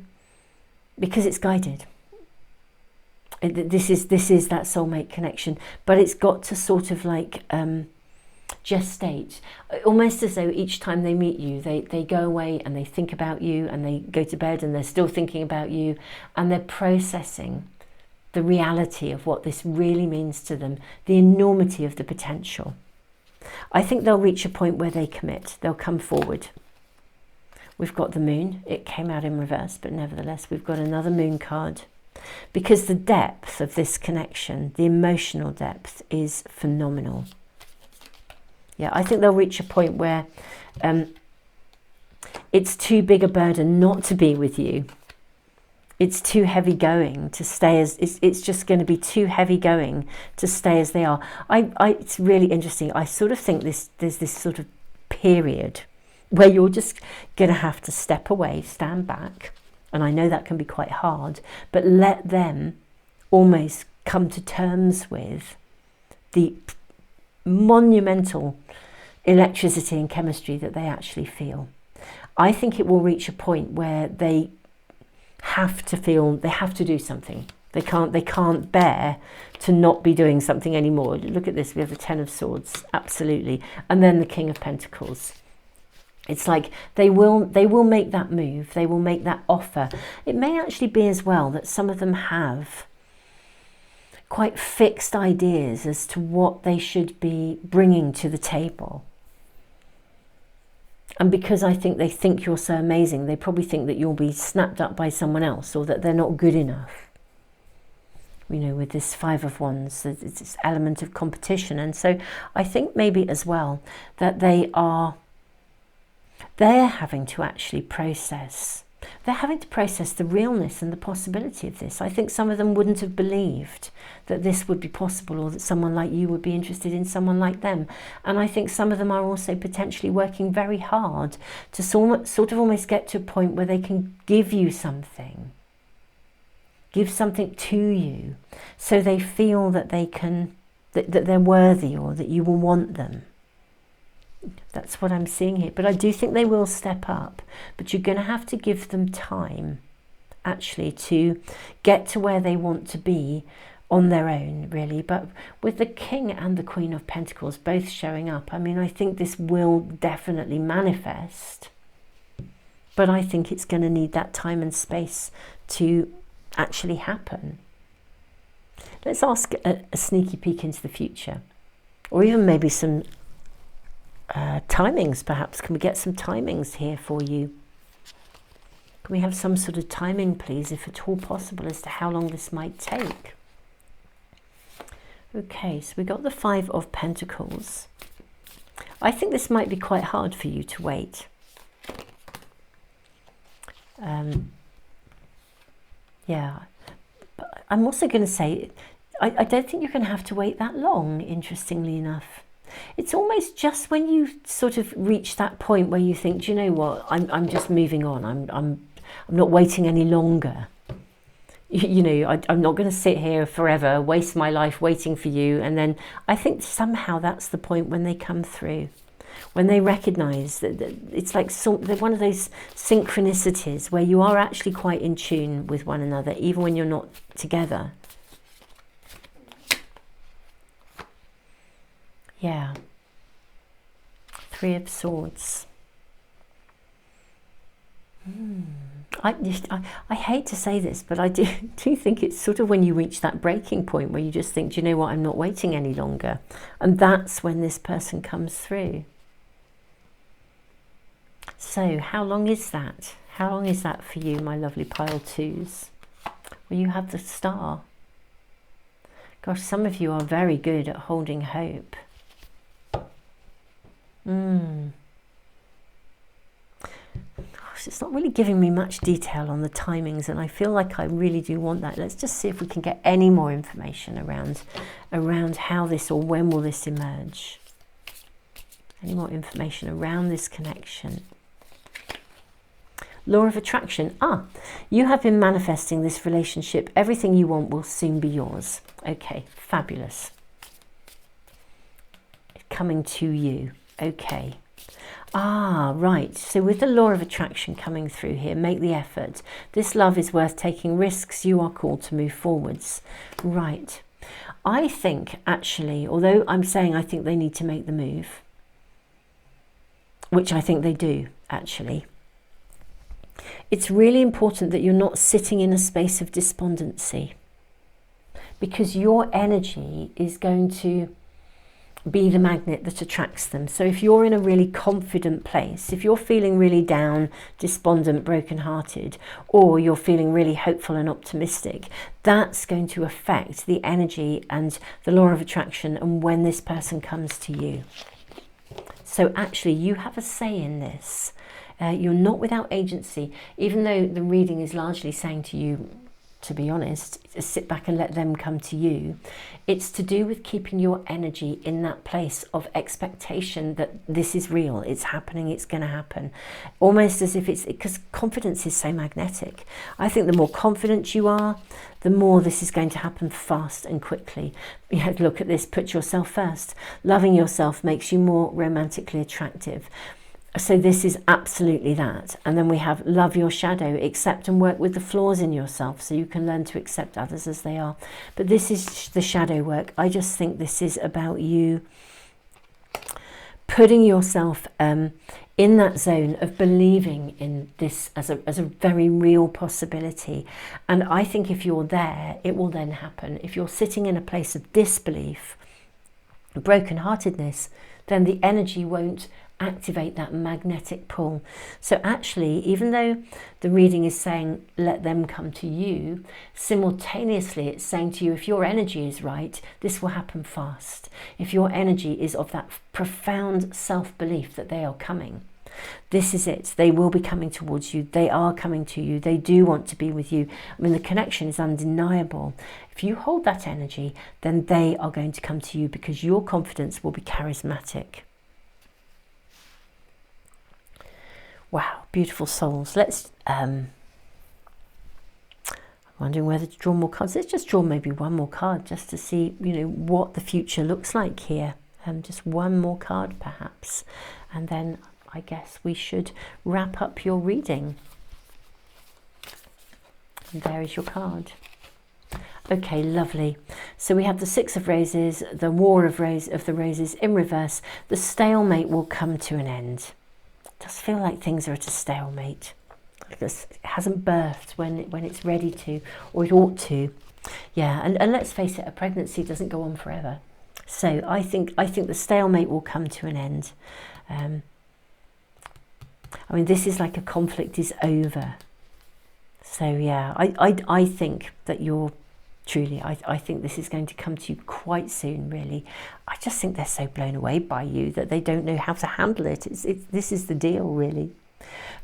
because it's guided. This is that soulmate connection. But it's got to sort of like gestate, almost as though each time they meet you, they go away and they think about you, and they go to bed and they're still thinking about you, and they're processing the reality of what this really means to them, the enormity of the potential. I think they'll reach a point where they commit. They'll come forward. We've got the moon. It came out in reverse, but nevertheless, we've got another moon card. Because the depth of this connection, the emotional depth, is phenomenal. Yeah, I think they'll reach a point where it's too big a burden not to be with you. It's too heavy going to stay as, it's just going to be too heavy going to stay as they are. It's really interesting. I sort of think there's this sort of period where you're just going to have to step away, stand back. And I know that can be quite hard, but let them almost come to terms with the monumental electricity and chemistry that they actually feel. I think it will reach a point where they have to feel, they have to do something. They can't bear to not be doing something anymore. Look at this, we have the Ten of Swords, absolutely. And then the King of Pentacles. It's like they will make that move, they will make that offer. It may actually be as well that some of them have quite fixed ideas as to what they should be bringing to the table. And because I think they think you're so amazing, they probably think that you'll be snapped up by someone else, or that they're not good enough. You know, with this Five of Wands, it's this element of competition. And so I think maybe as well that they're having to actually process. They're having to process the realness and the possibility of this. I think some of them wouldn't have believed that this would be possible, or that someone like you would be interested in someone like them. And I think some of them are also potentially working very hard to sort of almost get to a point where they can give you something. Give something to you, so they feel that they can, that they're worthy, or that you will want them. That's what I'm seeing here. But I do think they will step up. But you're going to have to give them time, actually, to get to where they want to be on their own, really. But with the King and the Queen of Pentacles both showing up, I mean, I think this will definitely manifest. But I think it's going to need that time and space to actually happen. Let's ask a sneaky peek into the future. Or even maybe some timings, perhaps. Can we get some timings here for you? Can we have some sort of timing, please, if at all possible, as to how long this might take? Okay, so we got the Five of Pentacles. I think this might be quite hard for you to wait. Yeah, but I'm also going to say, I don't think you're going to have to wait that long, interestingly enough. It's almost just when you sort of reach that point where you think, do you know what, I'm just moving on. I'm not waiting any longer. You know, I'm not going to sit here forever, waste my life waiting for you. And then I think somehow that's the point when they come through, when they recognize that it's like they're one of those synchronicities where you are actually quite in tune with one another, even when you're not together. Yeah. Three of Swords. I hate to say this, but I do think it's sort of when you reach that breaking point where you just think, do you know what, I'm not waiting any longer. And that's when this person comes through. So how long is that? How long is that for you, my lovely pile twos? Well, you have the Star. Gosh, some of you are very good at holding hope. Gosh, it's not really giving me much detail on the timings, and I feel like I really do want that. Let's just see if we can get any more information around how this, or when will this emerge. Any more information around this connection. Law of Attraction. You have been manifesting this relationship. Everything you want will soon be yours. Okay, fabulous. Coming to you. Okay. Ah, right. So with the law of attraction coming through here, make the effort. This love is worth taking risks. You are called to move forwards. Right. I think actually, although I'm saying I think they need to make the move, which I think they do actually, it's really important that you're not sitting in a space of despondency, because your energy is going to be the magnet that attracts them. So if you're in a really confident place, if you're feeling really down, despondent, brokenhearted, or you're feeling really hopeful and optimistic, that's going to affect the energy and the law of attraction and when this person comes to you. So actually you have a say in this. You're not without agency, even though the reading is largely saying to you, to be honest, sit back and let them come to you. It's to do with keeping your energy in that place of expectation that this is real, it's happening, it's going to happen. Almost as if it's, because confidence is so magnetic. I think the more confident you are, the more this is going to happen fast and quickly. You have to look at this, put yourself first. Loving yourself makes you more romantically attractive. So this is absolutely that. And then we have love your shadow, accept and work with the flaws in yourself so you can learn to accept others as they are. But this is the shadow work. I just think this is about you putting yourself in that zone of believing in this as a very real possibility. And I think if you're there, it will then happen. If you're sitting in a place of disbelief, brokenheartedness, then the energy won't activate that magnetic pull. So actually, even though the reading is saying let them come to you, simultaneously it's saying to you, if your energy is right, this will happen fast. If your energy is of that profound self-belief that they are coming, this is it. They will be coming towards you. They are coming to you. They do want to be with you. I mean, the connection is undeniable. If you hold that energy, then they are going to come to you because your confidence will be charismatic. Wow, beautiful souls. Let's, I'm wondering whether to draw more cards. Let's just draw maybe one more card just to see, you know, what the future looks like here. Just one more card perhaps. And then I guess we should wrap up your reading. And there is your card. Okay, lovely. So we have the Six of Roses, the War of the Roses in reverse. The stalemate will come to an end. It does feel like things are at a stalemate. It hasn't birthed when it's ready to, or it ought to. Yeah, and let's face it, a pregnancy doesn't go on forever. So I think the stalemate will come to an end. I mean, this is like a conflict is over. So yeah, I think that you're truly, I think this is going to come to you quite soon, really. I just think they're so blown away by you that they don't know how to handle it. This is the deal, really.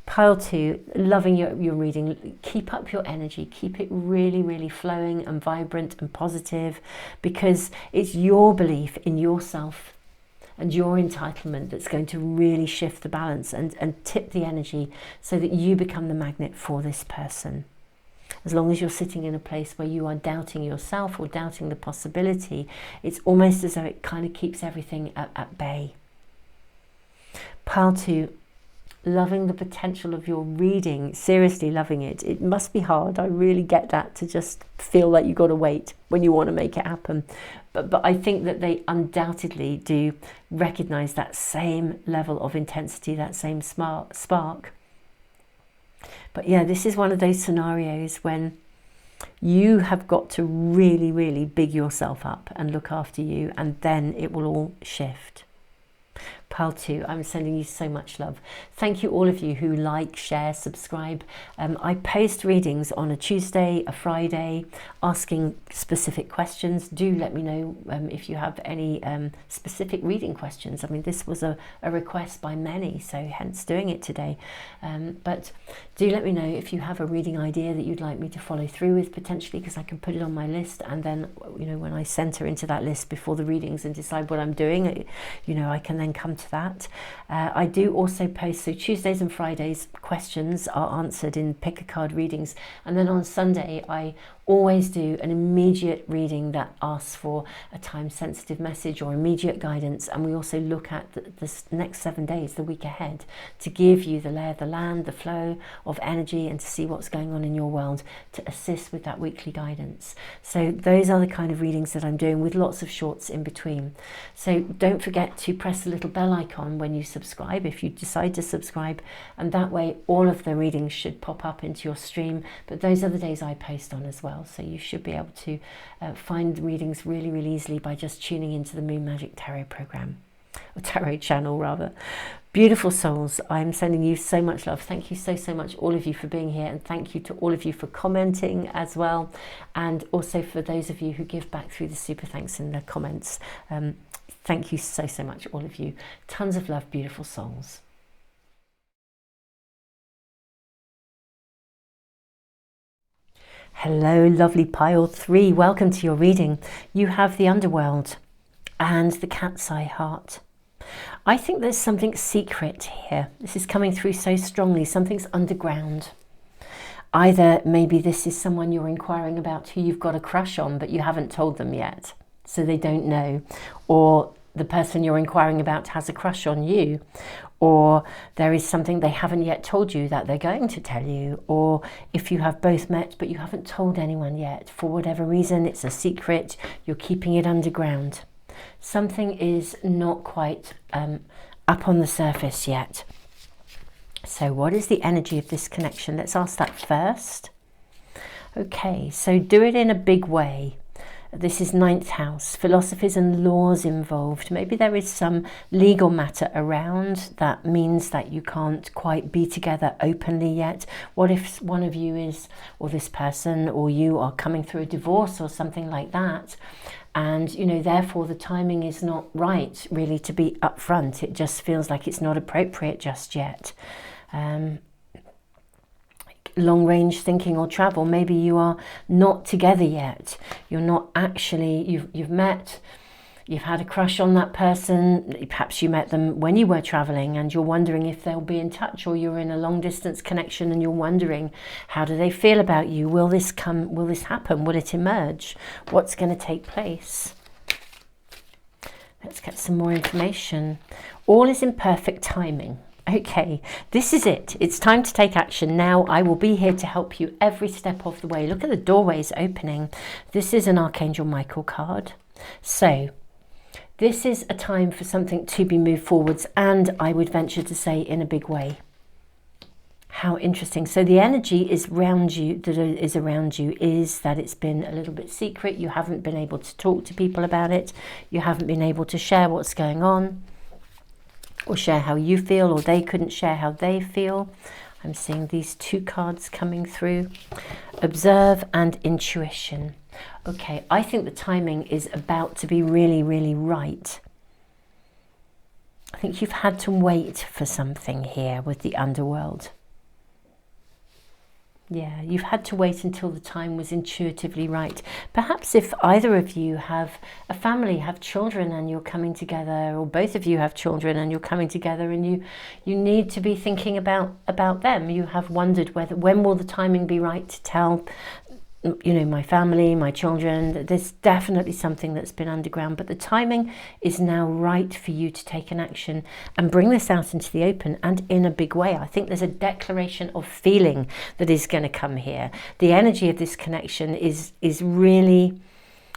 Pile 2, loving your reading. Keep up your energy. Keep it really, really flowing and vibrant and positive, because it's your belief in yourself and your entitlement that's going to really shift the balance and tip the energy so that you become the magnet for this person. As long as you're sitting in a place where you are doubting yourself or doubting the possibility, it's almost as though it kind of keeps everything at bay. Pile 2, loving the potential of your reading, seriously loving it. It must be hard, I really get that, to just feel like you've got to wait when you want to make it happen. But I think that they undoubtedly do recognise that same level of intensity, that same spark. But yeah, this is one of those scenarios when you have got to really, really big yourself up and look after you, and then it will all shift. Pile 2, I'm sending you so much love. Thank you all of you who like, share, subscribe. I post readings on a Tuesday, a Friday, asking specific questions. Do let me know if you have any specific reading questions. I mean, this was a request by many, so hence doing it today. But do let me know if you have a reading idea that you'd like me to follow through with, potentially, because I can put it on my list, and then, you know, when I center into that list before the readings and decide what I'm doing, you know, I can then come to that. I do also post, so Tuesdays and Fridays questions are answered in pick a card readings, and then on Sunday I always do an immediate reading that asks for a time-sensitive message or immediate guidance, and we also look at the next 7 days, the week ahead, to give you the lay of the land, the flow of energy, and to see what's going on in your world to assist with that weekly guidance. So those are the kind of readings that I'm doing, with lots of shorts in between. So don't forget to press the little bell icon when you subscribe, if you decide to subscribe, and that way all of the readings should pop up into your stream. But those are the days I post on as well, so you should be able to find readings really, really easily by just tuning into the Moon Magic Tarot program, or tarot channel rather. Beautiful souls, I'm sending you so much love. Thank you so much, all of you, for being here, and thank you to all of you for commenting as well, and also for those of you who give back through the super thanks in the comments. Thank you so much, all of you. Tons of love, beautiful souls. Hello, lovely pile 3. Welcome to your reading. You have the underworld and the cat's eye heart. I think there's something secret here. This is coming through so strongly. Something's underground. Either maybe this is someone you're inquiring about who you've got a crush on, but you haven't told them yet, so they don't know. Or the person you're inquiring about has a crush on you. Or there is something they haven't yet told you that they're going to tell you. Or if you have both met but you haven't told anyone yet, for whatever reason, it's a secret, you're keeping it underground. Something is not quite up on the surface yet. So what is the energy of this connection? Let's ask that first. Okay, so do it in a big way. This is 9th house, philosophies and laws involved. Maybe there is some legal matter around that means that you can't quite be together openly yet. What if one of you is, or this person or you are coming through a divorce or something like that, and you know, therefore the timing is not right really to be upfront. It just feels like it's not appropriate just yet. Long range thinking or travel, maybe you are not together yet, you're not actually, you've met, you've had a crush on that person, perhaps you met them when you were traveling and you're wondering if they'll be in touch, or you're in a long distance connection and you're wondering, how do they feel about you? Will this happen? Will it emerge? What's going to take place? Let's get some more information. All is in perfect timing. Okay, this is it. It's time to take action now. I will be here to help you every step of the way. Look at the doorways opening. This is an Archangel Michael card. So this is a time for something to be moved forwards, and I would venture to say in a big way. How interesting. So the energy is around you, is that it's been a little bit secret. You haven't been able to talk to people about it. You haven't been able to share what's going on, or share how you feel, or they couldn't share how they feel. I'm seeing these 2 cards coming through. Observe and intuition. Okay, I think the timing is about to be really, really right. I think you've had to wait for something here with the underworld. Yeah, you've had to wait until the time was intuitively right. Perhaps if either of you have a family, have children, and you're coming together, or both of you have children and you're coming together, and you need to be thinking about them. You have wondered when will the timing be right to tell, you know, my family, my children. There's definitely something that's been underground, but the timing is now right for you to take an action and bring this out into the open, and in a big way. I think there's a declaration of feeling that is going to come here. The energy of this connection is really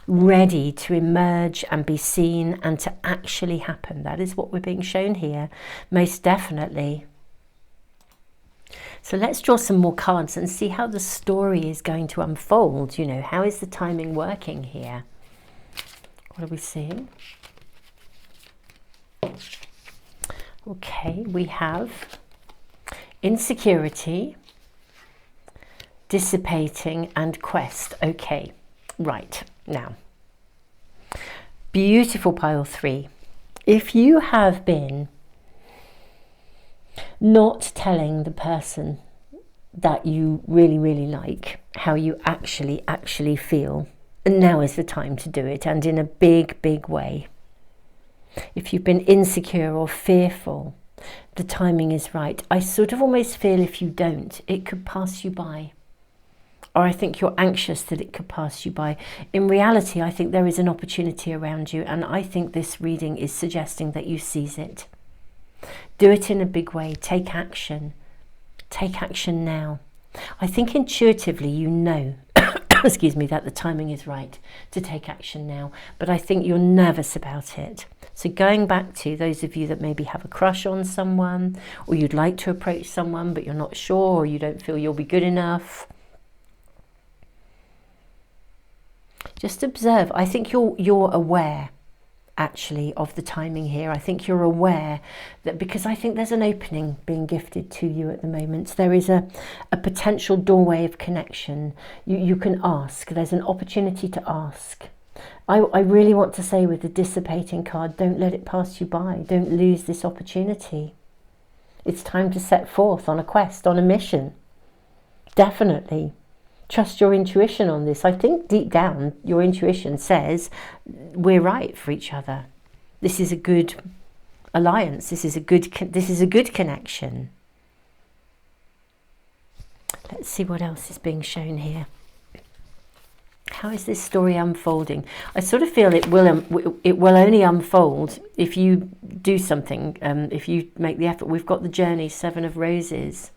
ready to emerge and be seen and to actually happen. That is what we're being shown here, most definitely. So let's draw some more cards and see how the story is going to unfold. You know, how is the timing working here? What are we seeing? Okay, we have insecurity, dissipating, and quest. Okay, right, now. Beautiful pile 3. If you have been not telling the person that you really, really like how you actually feel, and now is the time to do it, and in a big, big way. If you've been insecure or fearful, the timing is right. I sort of almost feel if you don't, it could pass you by. or I think you're anxious that it could pass you by. In reality, I think there is an opportunity around you, and I think this reading is suggesting that you seize it. Do it in a big way. Take action. Take action now. I think intuitively you know, excuse me, that the timing is right to take action now, but I think you're nervous about it. So going back to those of you that maybe have a crush on someone, or you'd like to approach someone but you're not sure, or you don't feel you'll be good enough, just observe. I think you're aware actually of the timing here. I think you're aware that, because I think there's an opening being gifted to you at the moment. There is a potential doorway of connection. You can ask. There's an opportunity to ask. I really want to say with the dissipating card, don't let it pass you by. Don't lose this opportunity. It's time to set forth on a quest, on a mission. Definitely. Trust your intuition on this. I think deep down your intuition says we're right for each other. This is a good alliance. This is a good connection. Let's see what else is being shown here. How is this story unfolding? I sort of feel it will only unfold if you do something, if you make the effort. We've got the Journey, 7 of Roses.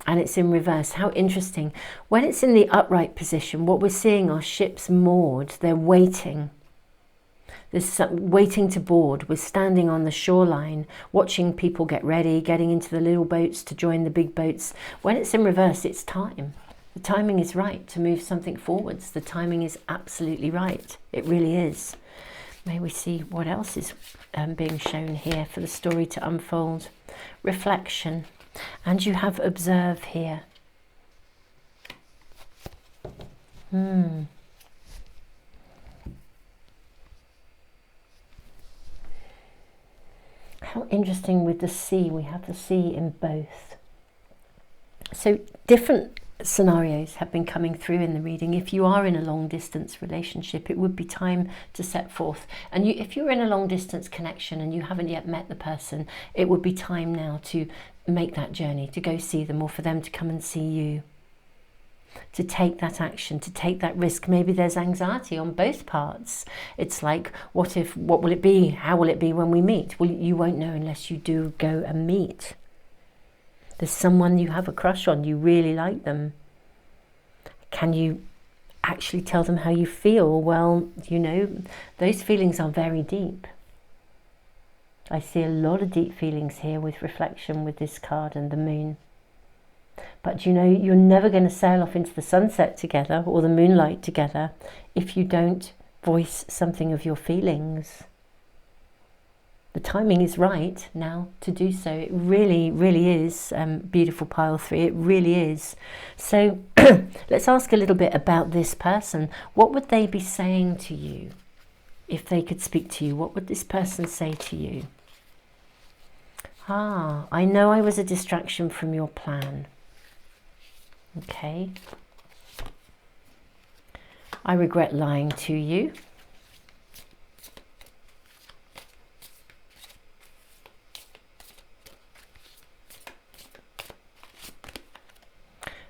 And it's in reverse. How interesting. When it's in the upright position, what we're seeing are ships moored. They're waiting. There's some waiting to board. We're standing on the shoreline, watching people get ready, getting into the little boats to join the big boats. When it's in reverse, it's time. The timing is right to move something forwards. The timing is absolutely right. It really is. May we see what else is being shown here for the story to unfold. Reflection. And you have observe here. How interesting with the sea. We have the sea in both. So different scenarios have been coming through in the reading. If you are in a long distance relationship, it would be time to set forth. And if you're in a long distance connection and you haven't yet met the person, it would be time now to make that journey, to go see them, or for them to come and see you, to take that action, to take that risk. Maybe there's anxiety on both parts. It's like, what will it be? How will it be when we meet? Well, you won't know unless you do go and meet. There's someone you have a crush on, you really like them. Can you actually tell them how you feel? Well, you know, those feelings are very deep. I see a lot of deep feelings here with reflection with this card and the moon. But you know, you're never going to sail off into the sunset together or the moonlight together if you don't voice something of your feelings. The timing is right now to do so. It really, really is, beautiful pile 3. It really is. So let's ask a little bit about this person. What would they be saying to you if they could speak to you? What would this person say to you? I know I was a distraction from your plan. Okay. I regret lying to you.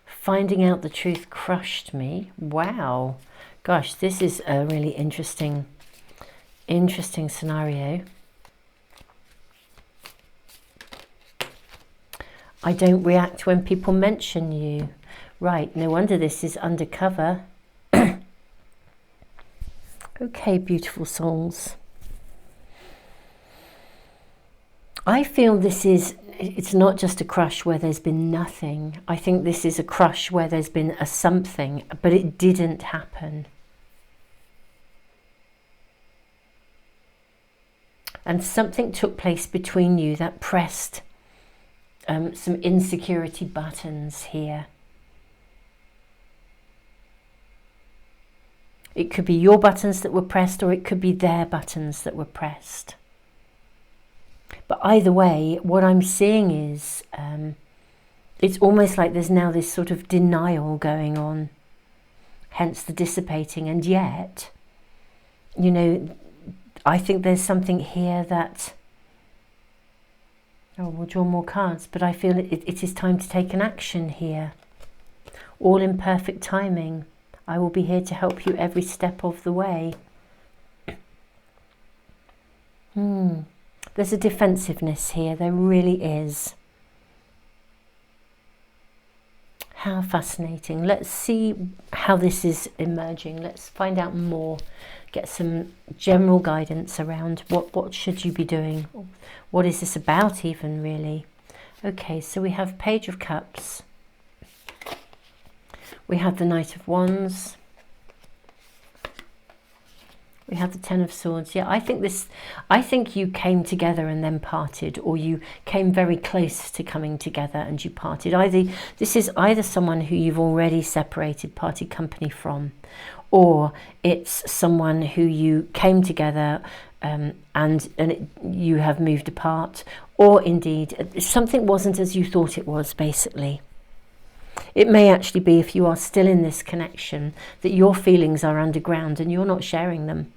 Finding out the truth crushed me. Wow. Gosh, this is a really interesting scenario. I don't react when people mention you. Right, no wonder this is undercover. Okay, beautiful souls. I feel it's not just a crush where there's been nothing. I think this is a crush where there's been a something, but it didn't happen. And something took place between you that pressed some insecurity buttons here. It could be your buttons that were pressed, or it could be their buttons that were pressed. But either way, what I'm seeing is it's almost like there's now this sort of denial going on, hence the dissipating. And yet, you know, I think there's something here that, we'll draw more cards, but I feel it is time to take an action here. all in perfect timing. I will be here to help you every step of the way. There's a defensiveness here, there really is. How fascinating. Let's see how this is emerging. Let's find out more. Get some general guidance around what should you be doing. What is this about even, really? Okay, so we have Page of Cups. We have the Knight of Wands. We have the Ten of Swords. Yeah, I think you came together and then parted, or you came very close to coming together and you parted. This is either someone who you've already separated, parted company from, or it's someone who you came together you have moved apart, or indeed something wasn't as you thought it was, basically. It may actually be, if you are still in this connection, that your feelings are underground and you're not sharing them,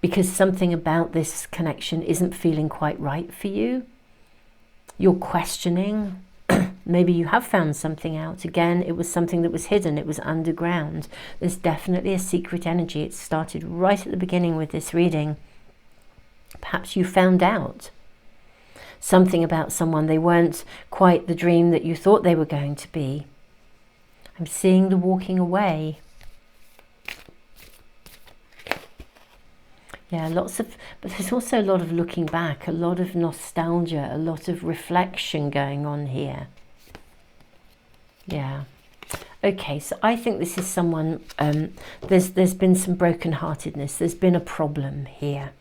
because something about this connection isn't feeling quite right for you. You're questioning. Maybe you have found something out. Again, it was something that was hidden. It was underground. There's definitely a secret energy. It started right at the beginning with this reading. Perhaps you found out something about someone. They weren't quite the dream that you thought they were going to be. I'm seeing the walking away. Yeah, but there's also a lot of looking back, a lot of nostalgia, a lot of reflection going on here. Yeah. Okay, so I think this is someone, there's been some brokenheartedness. There's been a problem here.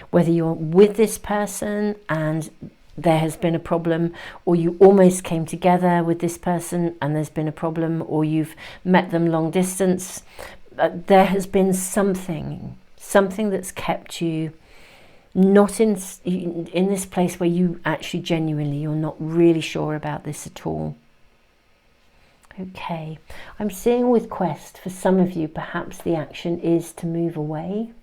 Whether you're with this person and there has been a problem, or you almost came together with this person and there's been a problem, or you've met them long distance, there has been something that's kept you not in this place where you actually genuinely, you're not really sure about this at all. Okay, I'm seeing with Quest, for some of you, perhaps the action is to move away.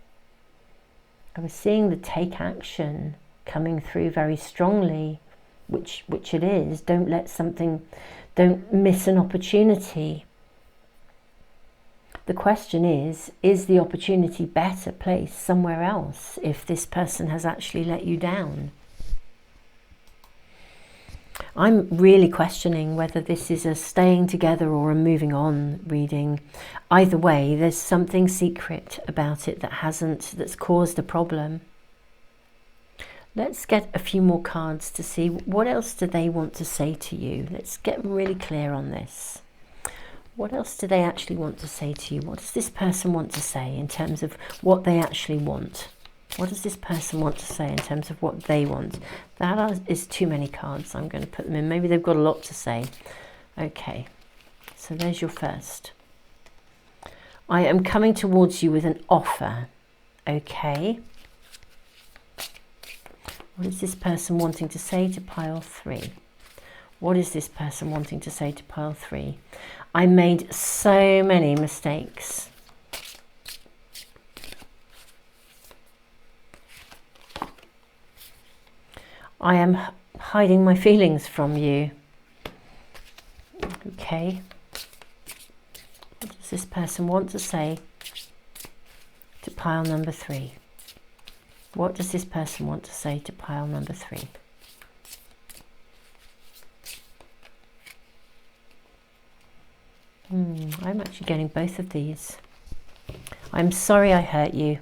I was seeing the take action coming through very strongly, which it is. Don't miss an opportunity. The question is the opportunity better placed somewhere else if this person has actually let you down? I'm really questioning whether this is a staying together or a moving on reading. Either way, there's something secret about it that's caused a problem. Let's get a few more cards to see what else do they want to say to you. Let's get really clear on this. What else do they actually want to say to you? What does this person want to say in terms of what they actually want? What does this person want to say in terms of what they want? That is too many cards. I'm going to put them in. Maybe they've got a lot to say. Okay, so there's your first. I am coming towards you with an offer. Okay. What is this person wanting to say to pile 3? What is this person wanting to say to pile 3? I made so many mistakes. I am hiding my feelings from you. Okay. What does this person want to say to pile number 3? What does this person want to say to pile number 3? I'm actually getting both of these. I'm sorry I hurt you.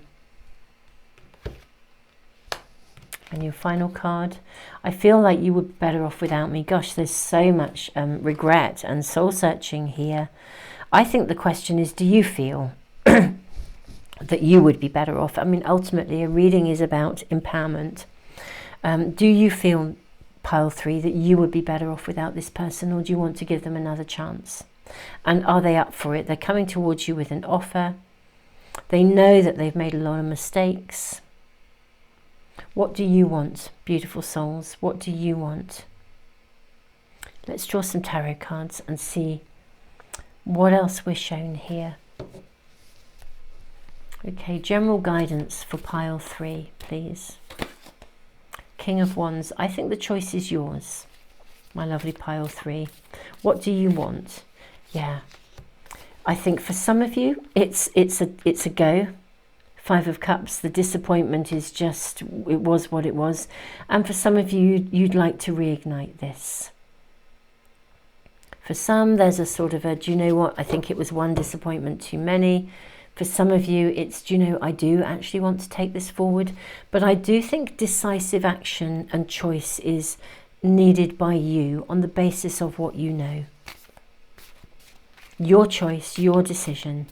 And your final card, I feel like you were better off without me. Gosh, there's so much regret and soul searching here. I think the question is, do you feel that you would be better off? I mean, ultimately, a reading is about empowerment. Do you feel, pile 3, that you would be better off without this person, or do you want to give them another chance? And are they up for it? They're coming towards you with an offer. They know that they've made a lot of mistakes. What do you want, beautiful souls? What do you want? Let's draw some tarot cards and see what else we're shown here. Okay, general guidance for pile 3, please. King of Wands. I think the choice is yours, my lovely pile 3. What do you want? Yeah. I think for some of you, it's a go. 5 of Cups, the disappointment is just, it was what it was. And for some of you, you'd like to reignite this. For some, there's a sort of a, do you know what, I think it was one disappointment too many. For some of you, it's, do you know, I do actually want to take this forward. But I do think decisive action and choice is needed by you on the basis of what you know. Your choice, your decision.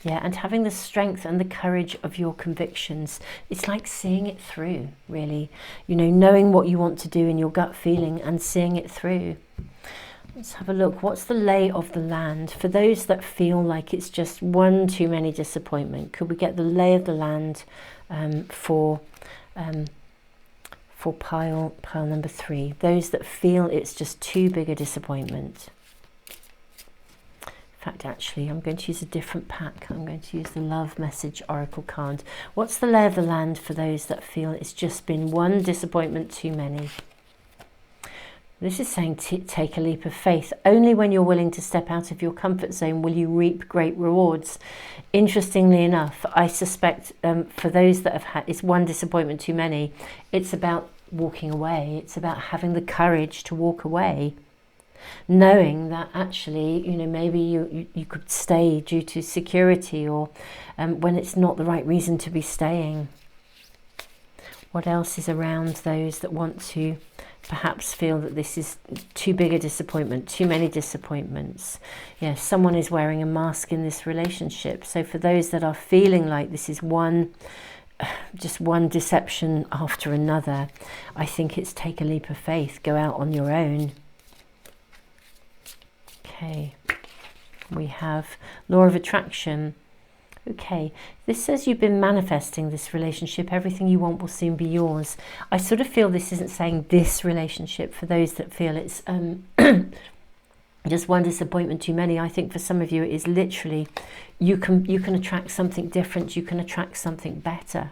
Yeah, and having the strength and the courage of your convictions. It's like seeing it through, really. You know, knowing what you want to do in your gut feeling and seeing it through. Let's have a look. What's the lay of the land? For those that feel like it's just one too many disappointment, could we get the lay of the land for pile number 3? Those that feel it's just too big a disappointment. In fact, actually, I'm going to use a different pack. I'm going to use the Love Message Oracle card. What's the lay of the land for those that feel it's just been one disappointment too many? This is saying take a leap of faith. Only when you're willing to step out of your comfort zone will you reap great rewards. Interestingly enough, I suspect for those that have had, it's one disappointment too many, it's about walking away. It's about having the courage to walk away. Knowing that actually, you know, maybe you could stay due to security or when it's not the right reason to be staying. What else is around those that want to perhaps feel that this is too big a disappointment, too many disappointments? Yes, someone is wearing a mask in this relationship. So for those that are feeling like this is just one deception after another, I think it's take a leap of faith, go out on your own. Okay, we have Law of Attraction. Okay, this says you've been manifesting this relationship. Everything you want will soon be yours. I sort of feel this isn't saying this relationship for those that feel it's just one disappointment too many. I think for some of you it is literally you can attract something different. You can attract something better.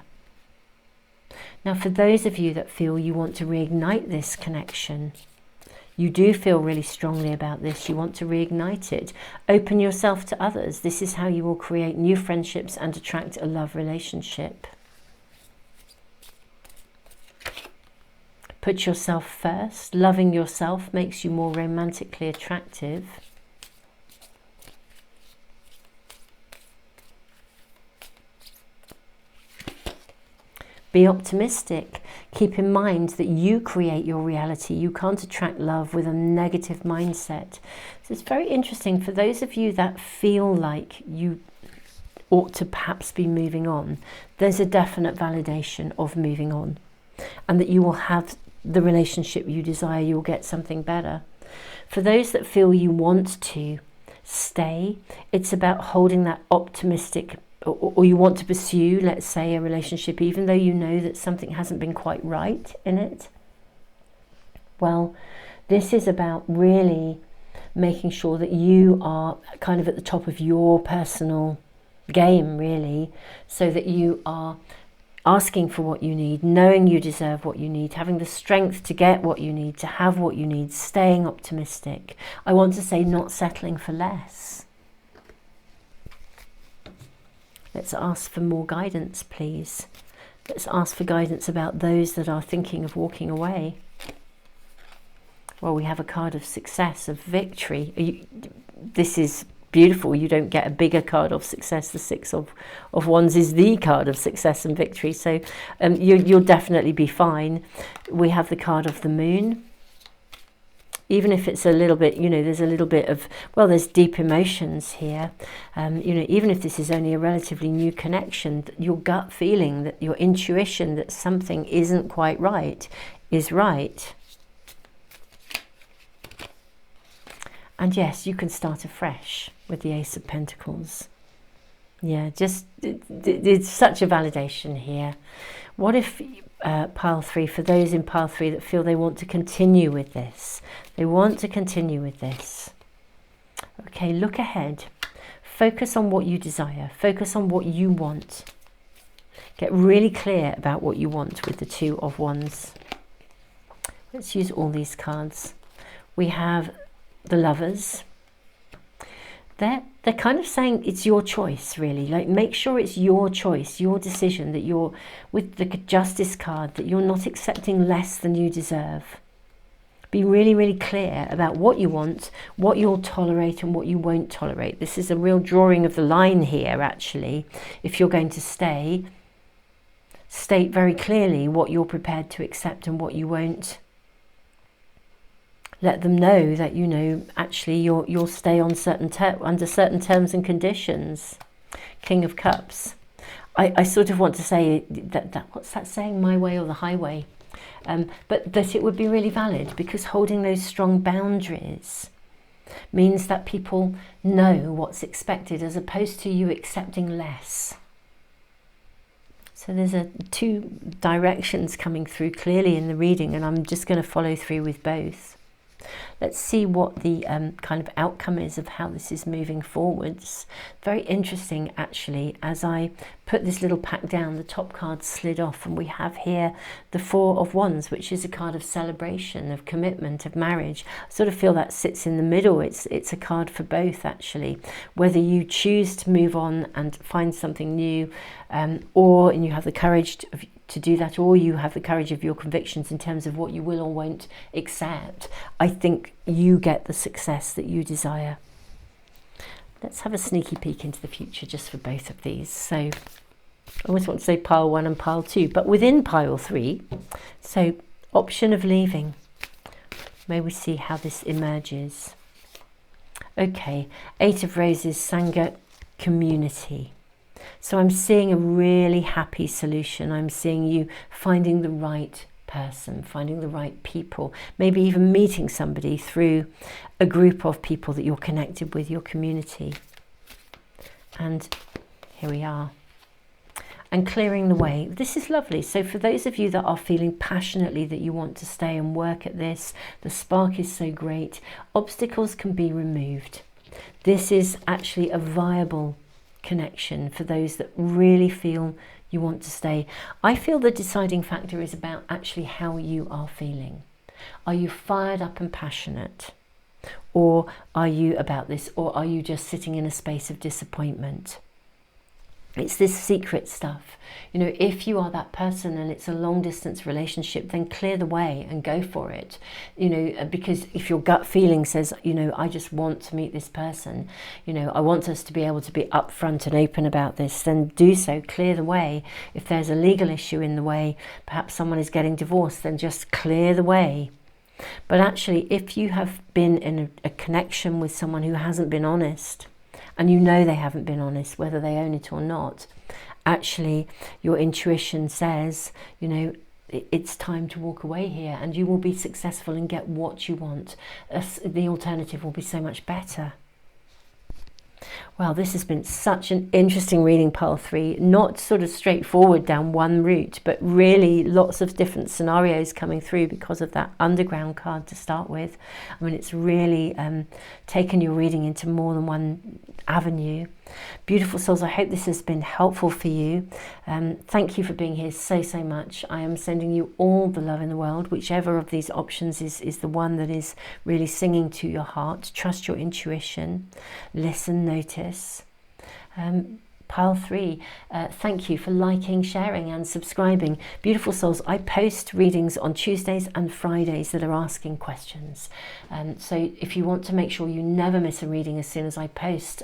Now, for those of you that feel you want to reignite this connection, you do feel really strongly about this. You want to reignite it. Open yourself to others. This is how you will create new friendships and attract a love relationship. Put yourself first. Loving yourself makes you more romantically attractive. Be optimistic. Keep in mind that you create your reality. You can't attract love with a negative mindset. So it's very interesting for those of you that feel like you ought to perhaps be moving on. There's a definite validation of moving on, and that you will have the relationship you desire. You'll get something better. For those that feel you want to stay, it's about holding that optimistic, or you want to pursue, let's say, a relationship, even though you know that something hasn't been quite right in it. Well, this is about really making sure that you are kind of at the top of your personal game, really, so that you are asking for what you need, knowing you deserve what you need, having the strength to get what you need, to have what you need, staying optimistic. I want to say not settling for less. Let's ask for more guidance, please. Let's ask for guidance about those that are thinking of walking away. Well, we have a card of success, of victory. This is beautiful. You don't get a bigger card of success. The Six of Wands is the card of success and victory. So you'll definitely be fine. We have the card of the Moon. Even if it's a little bit, you know, there's a little bit of, well, there's deep emotions here. You know, even if this is only a relatively new connection, your gut feeling, that your intuition that something isn't quite right is right. And yes, you can start afresh with the Ace of Pentacles. Yeah, just it's such a validation here. What if pile 3, for those in pile 3 that feel they want to continue with this, they want to continue with this. Okay, look ahead. Focus on what you desire. Focus on what you want. Get really clear about what you want with the Two of Wands. Let's use all these cards. we have the Lovers. They're kind of saying it's your choice, really. Like, make sure it's your choice, your decision, that you're, with the Justice card, that you're not accepting less than you deserve. Be really, really clear about what you want, what you'll tolerate and what you won't tolerate. This is a real drawing of the line here, actually. If you're going to stay, state very clearly what you're prepared to accept and what you won't. Let them know that, you know, actually you'll stay on under certain terms and conditions. King of Cups. I sort of want to say that what's that saying? My way or the highway. But that it would be really valid, because holding those strong boundaries means that people know what's expected, as opposed to you accepting less. So there's two directions coming through clearly in the reading, and I'm just going to follow through with both. Let's see what the kind of outcome is of how this is moving forwards. Very interesting, actually. As I put this little pack down, the top card slid off, and we have here the Four of Wands, which is a card of celebration, of commitment, of marriage. I sort of feel that sits in the middle. It's a card for both, actually. Whether you choose to move on and find something new, and you have the courage to do that, or you have the courage of your convictions in terms of what you will or won't accept, I think you get the success that you desire. Let's have a sneaky peek into the future just for both of these. So I always want to say pile 1 and pile 2, but within pile 3, so option of leaving. May we see how this emerges. Okay, 8 of Roses, Sangha, community. So I'm seeing a really happy solution. I'm seeing you finding the right person, finding the right people, maybe even meeting somebody through a group of people that you're connected with, your community. And here we are. And clearing the way. This is lovely. So for those of you that are feeling passionately that you want to stay and work at this, the spark is so great. Obstacles can be removed. This is actually a viable connection for those that really feel you want to stay. I feel the deciding factor is about actually how you are feeling. Are you fired up and passionate? Or are you about this? Or are you just sitting in a space of disappointment? It's this secret stuff. You know, if you are that person and it's a long distance relationship, then clear the way and go for it. You know, because if your gut feeling says, you know, I just want to meet this person, you know, I want us to be able to be upfront and open about this, then do so, clear the way. If there's a legal issue in the way, perhaps someone is getting divorced, then just clear the way. But actually, if you have been in a connection with someone who hasn't been honest, and you know they haven't been honest, whether they own it or not, actually your intuition says, you know, it's time to walk away here, and you will be successful and get what you want. The alternative will be so much better. Well, this has been such an interesting reading, pile 3. Not sort of straightforward down one route, but really lots of different scenarios coming through because of that underground card to start with. I mean, it's really taken your reading into more than one avenue. Beautiful souls, I hope this has been helpful for you. Thank you for being here so much. I am sending you all the love in the world. Whichever of these options is the one that is really singing to your heart. Trust your intuition. Listen, notice. Pile 3, thank you for liking, sharing and subscribing. Beautiful souls, I post readings on Tuesdays and Fridays that are asking questions. So if you want to make sure you never miss a reading as soon as I post,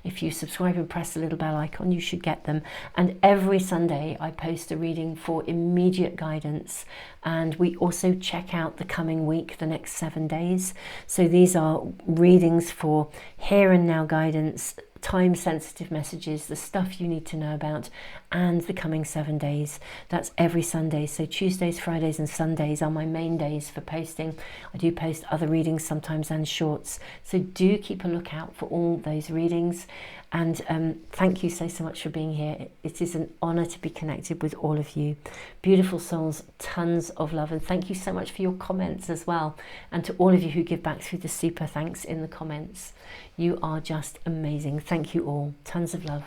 if you subscribe and press the little bell icon, you should get them. And every Sunday I post a reading for immediate guidance. And we also check out the coming week, the next 7 days. So these are readings for here and now guidance, time-sensitive messages, the stuff you need to know about, and the coming 7 days. That's every Sunday. So Tuesdays, Fridays and Sundays are my main days for posting. I do post other readings sometimes and shorts. So do keep a lookout for all those readings. And thank you so much for being here. It is an honor to be connected with all of you. Beautiful souls, tons of love. And thank you so much for your comments as well. And to all of you who give back through the super thanks in the comments. You are just amazing. Thank you all. Tons of love.